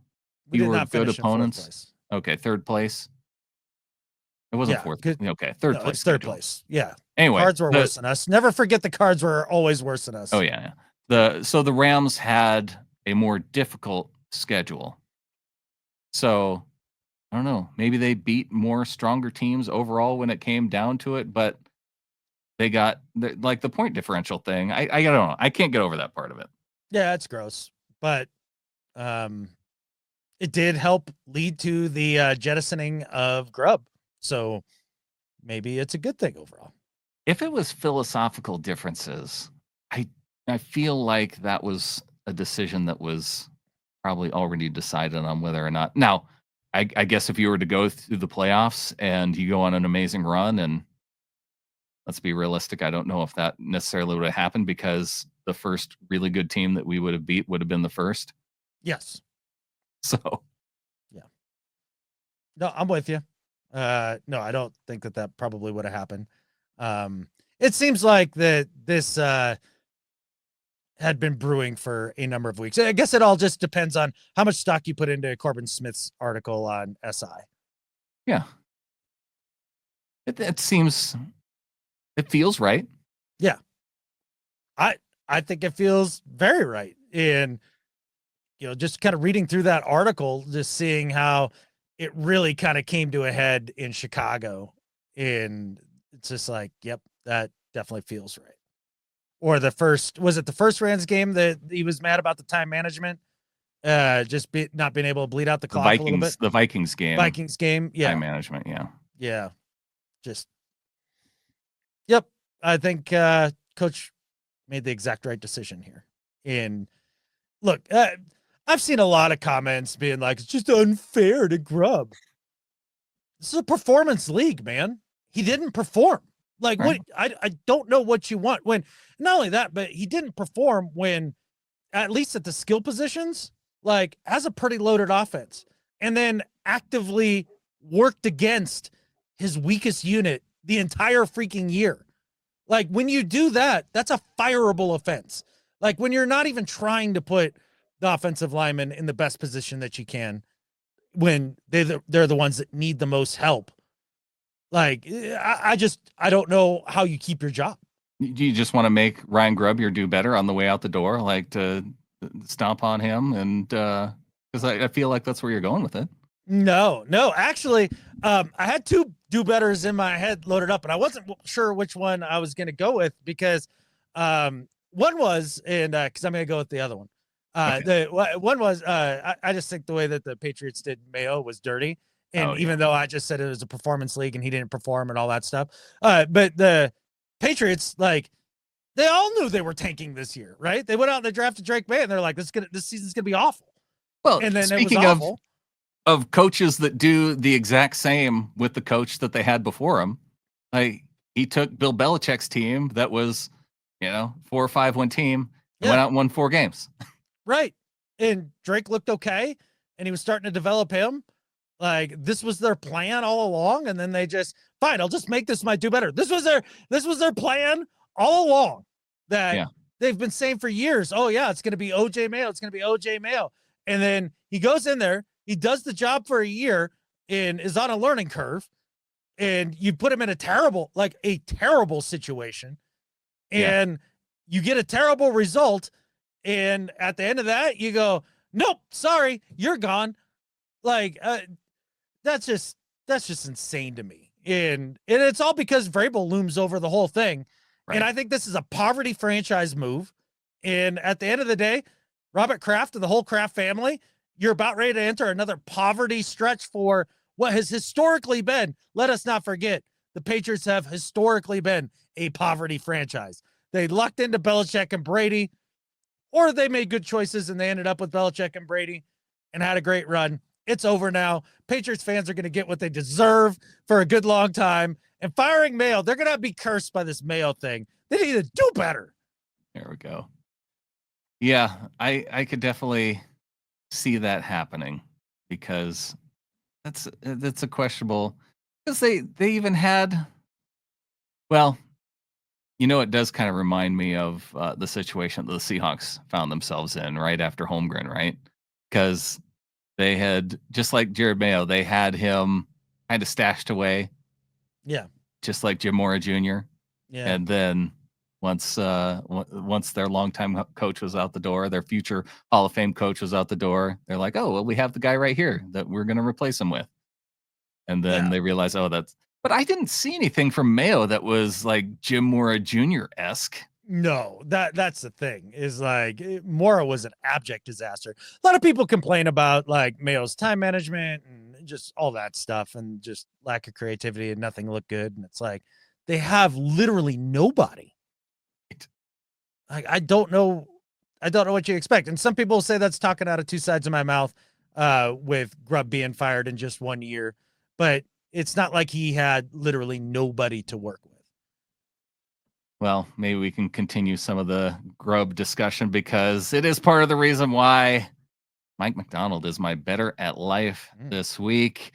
We did not good finish in fourth opponents. place. Okay, third place. It wasn't fourth. Good. Okay, third No, place. it's third schedule. place. Yeah. Anyway, Cards were worse than us. Never forget the cards were always worse than us. Oh yeah. So the Rams had a more difficult schedule. So I don't know. Maybe they beat more stronger teams overall when it came down to it, but they got like the point differential thing. I don't know. I can't get over that part of it. Yeah, it's gross, but it did help lead to the jettisoning of Grubb. So maybe it's a good thing overall. If it was philosophical differences, I feel like that was a decision that was probably already decided on whether or not. Now, I guess if you were to go through the playoffs and you go on an amazing run, and let's be realistic, I don't know if that necessarily would have happened because the first really good team that we would have beat would have been the first. Yes. So, yeah. No, I'm with you. No, I don't think that probably would have happened. It seems like that this had been brewing for a number of weeks. I guess it all just depends on how much stock you put into Corbin Smith's article on SI. Yeah. It feels right. Yeah. I think it feels very right. And, just kind of reading through that article, just seeing how it really kind of came to a head in Chicago. And it's just like, yep, that definitely feels right. Or was it the first Rams game that he was mad about the time management? Not being able to bleed out the clock a little bit. The Vikings game. Yeah. Time management. Yeah. Yeah. Yep. I think coach made the exact right decision here. And look, I've seen a lot of comments being like, it's just unfair to Grubb. This is a performance league, man. He didn't perform. Like, right. I don't know what you want when not only that, but he didn't perform when, at least at the skill positions, like has a pretty loaded offense and then actively worked against his weakest unit the entire freaking year. Like when you do that, that's a fireable offense. Like when you're not even trying to put the offensive lineman in the best position that you can, when they're the ones that need the most help. Like, I don't know how you keep your job. Do you just want to make Ryan Grubb your do better on the way out the door, like to stomp on him? And because I feel like that's where you're going with it. No, actually, I had two do betters in my head loaded up, and I wasn't sure which one I was going to go with because one was, and because I'm going to go with the other one. The one was, I just think the way that the Patriots did Mayo was dirty. And even though I just said it was a performance league and he didn't perform and all that stuff, but the Patriots, like, they all knew they were tanking this year, right? They went out and they drafted Drake May, and they're like, this season's gonna be awful. Well, and then speaking it was awful. of coaches that do the exact same with the coach that they had before him, he took Bill Belichick's team that was, 4 or 5 win team and went out and won 4 games. Right. And Drake looked okay, and he was starting to develop him. Like, this was their plan all along, and then they just, fine, I'll just make this my do better. This was their plan all along that they've been saying for years. Oh yeah, it's going to be OJ Mayo. It's going to be OJ Mayo. And then he goes in there, he does the job for a year and is on a learning curve. And you put him in a terrible situation, and you get a terrible result. And at the end of that, you go, nope, sorry, you're gone. Like, that's just insane to me. And it's all because Vrabel looms over the whole thing. Right. And I think this is a poverty franchise move. And at the end of the day, Robert Kraft and the whole Kraft family, you're about ready to enter another poverty stretch for what has historically been. Let us not forget, the Patriots have historically been a poverty franchise. They lucked into Belichick and Brady, or they made good choices and they ended up with Belichick and Brady and had a great run. It's over now. Patriots fans are going to get what they deserve for a good long time. And firing Mayo, they're going to be cursed by this Mayo thing. They need to do better. There we go. Yeah, I could definitely see that happening because that's a questionable, because they even had, well, it does kind of remind me of the situation that the Seahawks found themselves in right after Holmgren, right? Because they had, just like Jared Mayo, they had him kind of stashed away. Yeah. Just like Jim Mora Jr. Yeah. And then once their longtime coach was out the door, their future Hall of Fame coach was out the door, they're like, oh, well, we have the guy right here that we're going to replace him with. And then they realize, but I didn't see anything from Mayo that was like Jim Mora Jr.-esque. No, that's the thing, is like Mora was an abject disaster. A lot of people complain about like Mayo's time management and just all that stuff and just lack of creativity and nothing looked good. And it's like, they have literally nobody. Like, I don't know what you expect. And some people say that's talking out of two sides of my mouth with Grubb being fired in just 1 year, but it's not like he had literally nobody to work with. Well, maybe we can continue some of the Grubb discussion because it is part of the reason why Mike Macdonald is my better at life this week.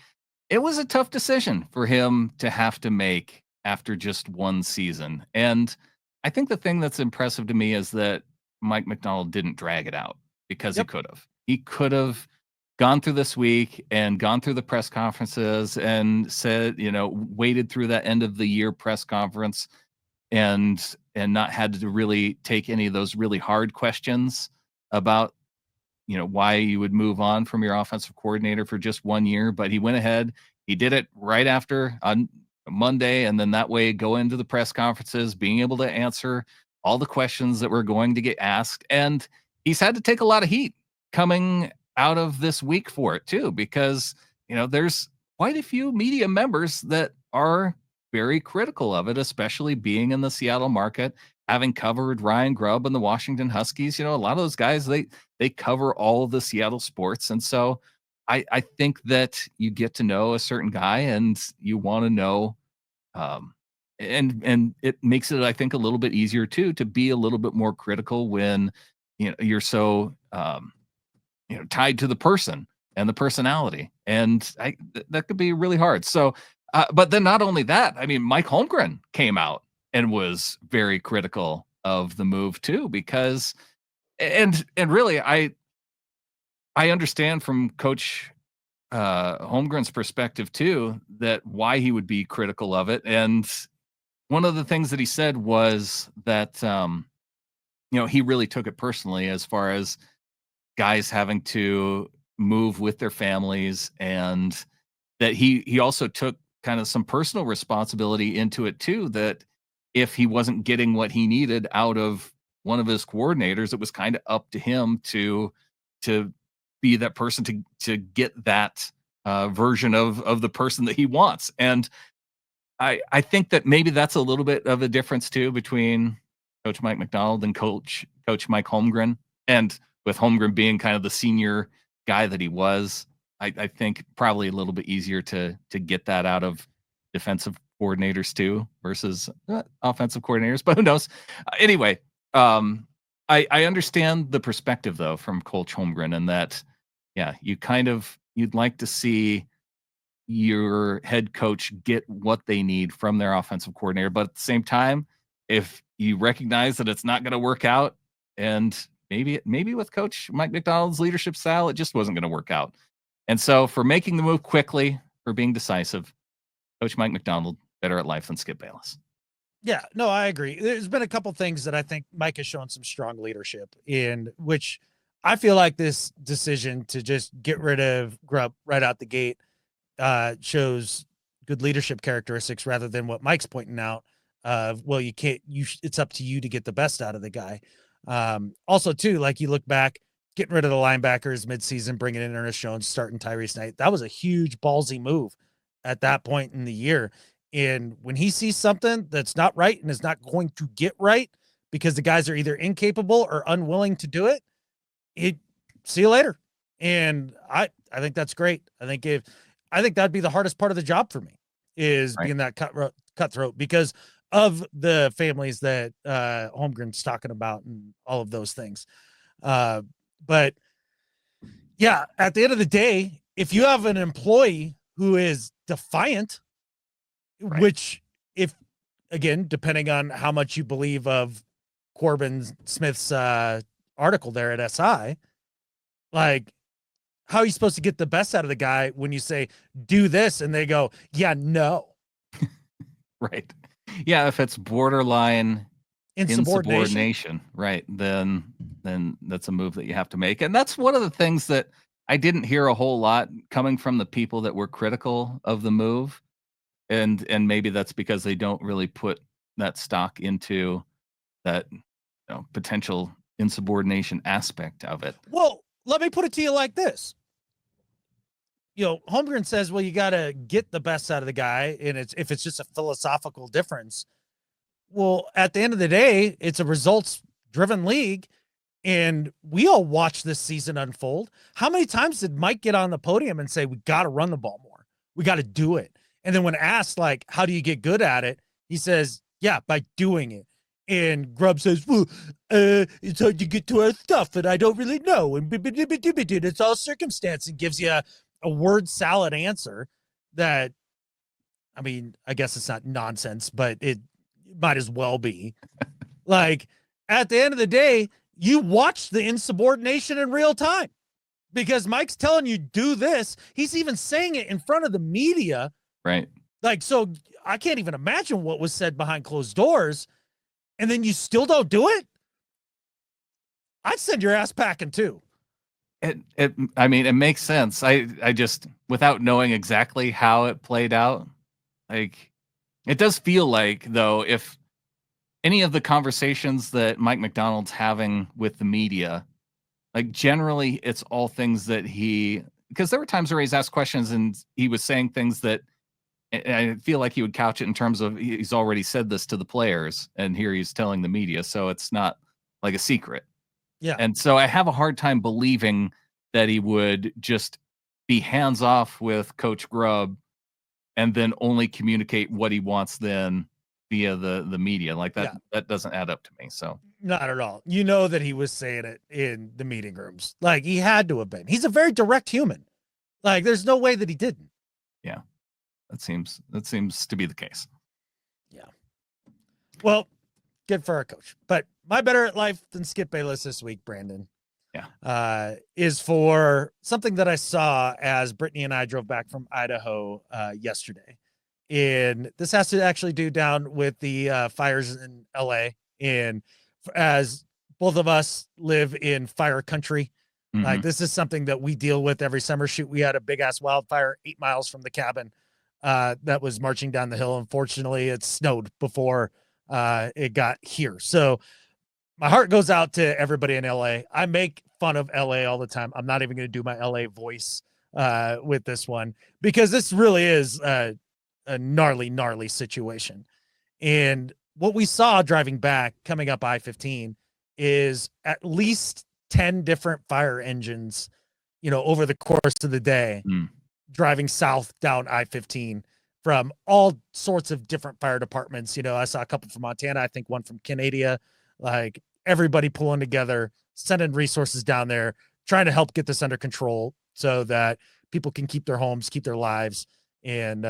It was a tough decision for him to have to make after just one season. And I think the thing that's impressive to me is that Mike Macdonald didn't drag it out because he could have. He could have gone through this week and gone through the press conferences and said, waited through that end of the year press conference and not had to really take any of those really hard questions about, why you would move on from your offensive coordinator for just 1 year. But he went ahead, he did it right after on Monday, and then that way go into the press conferences, being able to answer all the questions that were going to get asked. And he's had to take a lot of heat coming out of this week for it too, because, there's quite a few media members that are very critical of it, especially being in the Seattle market, having covered Ryan Grubb and the Washington Huskies. A lot of those guys, they cover all of the Seattle sports. And so I think that you get to know a certain guy and you want to know, and it makes it, I think, a little bit easier too, to be a little bit more critical when, you're so, tied to the person and the personality. And that could be really hard. So, but then not only that, I mean, Mike Holmgren came out and was very critical of the move too, because, and really, I understand from Coach Holmgren's perspective too, that why he would be critical of it. And one of the things that he said was that he really took it personally as far as guys having to move with their families, and that he also took kind of some personal responsibility into it too, that if he wasn't getting what he needed out of one of his coordinators, it was kind of up to him to be that person to get that version of the person that he wants. And I think that maybe that's a little bit of a difference too between Coach Mike Macdonald and Coach Mike Holmgren. And with Holmgren being kind of the senior guy that he was, I think probably a little bit easier to get that out of defensive coordinators too versus offensive coordinators. But who knows? Anyway, I understand the perspective though from Coach Holmgren, and that you'd like to see your head coach get what they need from their offensive coordinator. But at the same time, if you recognize that it's not going to work out, and maybe with Coach Mike Macdonald's leadership style, it just wasn't going to work out. And so for making the move quickly, for being decisive, Coach Mike Macdonald, better at life than Skip Bayless. Yeah, no, I agree. There's been a couple things that I think Mike has shown some strong leadership in, which I feel like this decision to just get rid of Grubb right out the gate shows good leadership characteristics rather than what Mike's pointing out of, well, it's up to you to get the best out of the guy. Also too, like you look back, getting rid of the linebackers midseason, bringing in Ernest Jones, starting Tyrese Knight. That was a huge ballsy move at that point in the year. And when he sees something that's not right and is not going to get right because the guys are either incapable or unwilling to do it, see you later. And I think that's great. I think that'd be the hardest part of the job for me, is being that cutthroat because of the families that Holmgren's talking about and all of those things. But yeah, at the end of the day, if you have an employee who is defiant, which again, depending on how much you believe of Corbin Smith's article there at SI, like, how are you supposed to get the best out of the guy when you say, do this, and they go, yeah, no. Right. Yeah, if it's borderline insubordination, right, then that's a move that you have to make. And that's one of the things that I didn't hear a whole lot coming from the people that were critical of the move. And maybe that's because they don't really put that stock into that potential insubordination aspect of it. Well, let me put it to you like this. Holmgren says, well, you got to get the best out of the guy. And if it's just a philosophical difference, well, at the end of the day, it's a results driven league. And we all watched this season unfold. How many times did Mike get on the podium and say, we got to run the ball more. We got to do it. And then when asked, like, how do you get good at it? He says, yeah, by doing it. And Grubb says, well, it's hard to get to our stuff, and I don't really know. And it's all circumstance, and gives you a word salad answer that, I mean, I guess it's not nonsense, but it might as well be. Like, at the end of the day, you watch the insubordination in real time because Mike's telling you, do this. He's even saying it in front of the media. Right. Like, so I can't even imagine what was said behind closed doors, and then you still don't do it. I'd send your ass packing too. I mean, it makes sense. I just, without knowing exactly how it played out, like, it does feel like, though, if any of the conversations that Mike Macdonald's having with the media, like, generally it's all things that because there were times where he's asked questions and he was saying things that I feel like he would couch it in terms of, he's already said this to the players and here he's telling the media. So it's not like a secret. Yeah. And so I have a hard time believing that he would just be hands off with Coach Grubb and then only communicate what he wants then via the media. Like that doesn't add up to me. So not at all. You know that he was saying it in the meeting rooms. Like, he had to have been. He's a very direct human. Like, there's no way that he didn't. Yeah. That seems to be the case. Yeah. Well, good for our coach. But my better at life than Skip Bayless this week, Brandon. is for something that I saw as Brittany and I drove back from Idaho yesterday. And this has to actually do down with the fires in LA. And as both of us live in fire country, like this is something that we deal with every summer. Shoot, we had a big ass wildfire 8 miles from the cabin that was marching down the hill. Unfortunately, it snowed before it got here. So my heart goes out to everybody in LA. I make fun of LA all the time. I'm not even going to do my LA voice with this one because this really is a gnarly situation. And what we saw driving back, coming up I-15, is at least 10 different fire engines, over the course of the day, driving south down I-15 from all sorts of different fire departments. I saw a couple from Montana, I think one from Canada, like everybody pulling together, sending resources down there, trying to help get this under control so that people can keep their homes, keep their lives, and,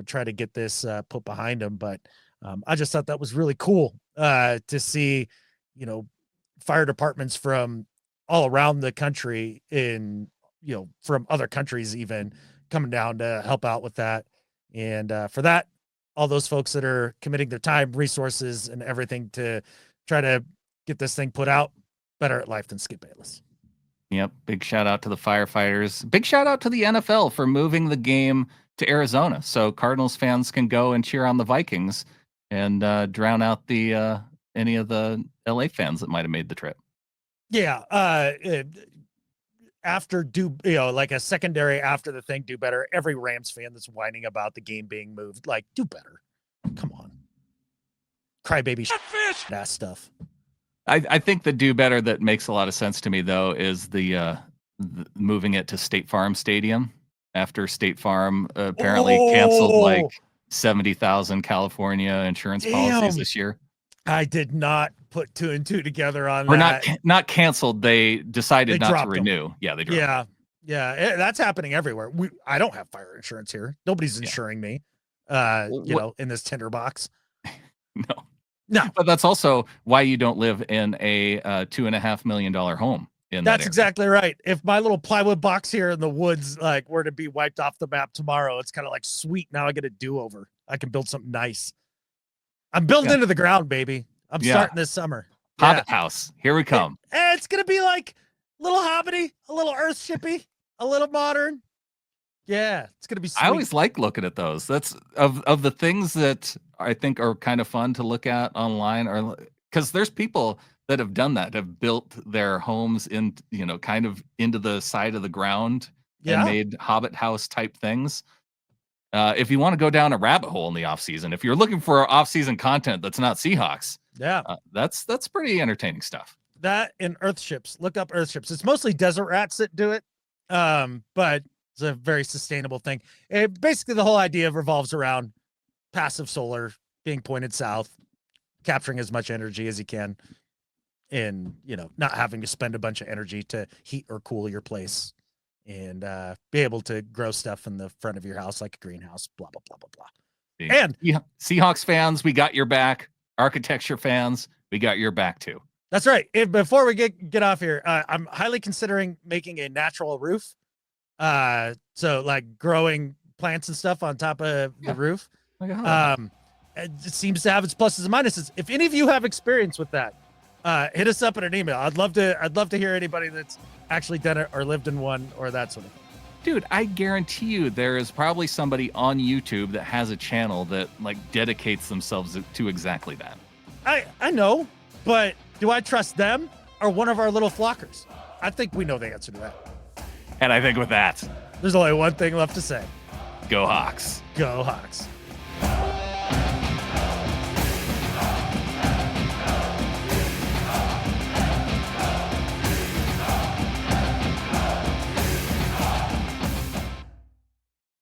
try to get this put behind them. But I just thought that was really cool to see, fire departments from all around the country from other countries even coming down to help out with that. And for that, all those folks that are committing their time, resources, and everything to try to get this thing put out, better at life than Skip Bayless. Yep. Big shout out to the firefighters. Big shout out to the NFL for moving the game to Arizona so Cardinals fans can go and cheer on the Vikings and drown out the any of the LA fans that might have made the trip. Yeah. After like a secondary after the thing, do better. Every Rams fan that's whining about the game being moved, like, do better. Come on. Crybaby that stuff. I think the do better that makes a lot of sense to me, though, is the moving it to State Farm Stadium after State Farm apparently canceled like 70,000 California insurance policies this year. I did not put 2 and 2 together on or that. Not canceled. They decided not to renew. Yeah, they dropped. Yeah. That's happening everywhere. I don't have fire insurance here. Nobody's insuring me. In this tinderbox. No. But that's also why you don't live in a $2.5 million home. That's exactly right. If my little plywood box here in the woods were to be wiped off the map tomorrow, it's kind of like, sweet, now I get a do-over. I can build something nice. I'm building into the ground, baby. I'm starting this summer. Hobbit house. Here we come. It's going to be like a little hobbity, a little earthshippy, a little modern. Yeah, it's going to be sweet. I always like looking at those. That's of the things that I think are kind of fun to look at online, or because there's people that have done that, have built their homes in, kind of into the side of the ground and made Hobbit house type things. If you want to go down a rabbit hole in the off season, if you're looking for off-season content that's not Seahawks, that's pretty entertaining stuff. That and Earthships. Look up Earthships. It's mostly desert rats that do it, but it's a very sustainable thing. Basically, the whole idea revolves around passive solar being pointed south, capturing as much energy as you can, and not having to spend a bunch of energy to heat or cool your place. And be able to grow stuff in the front of your house like a greenhouse, blah, blah, blah, blah, blah. And Seahawks fans, we got your back. Architecture fans, we got your back too. That's right. Before we get off here, I'm highly considering making a natural roof. So like growing plants and stuff on top of the roof. It seems to have its pluses and minuses. If any of you have experience with that, hit us up in an email. I'd love to hear anybody that's actually done it or lived in one or that sort of thing. Dude, I guarantee you there is probably somebody on YouTube that has a channel that dedicates themselves to exactly that. I know, but do I trust them or one of our little flockers? I think we know the answer to that. And I think with that, there's only one thing left to say. Go Hawks. Go Hawks.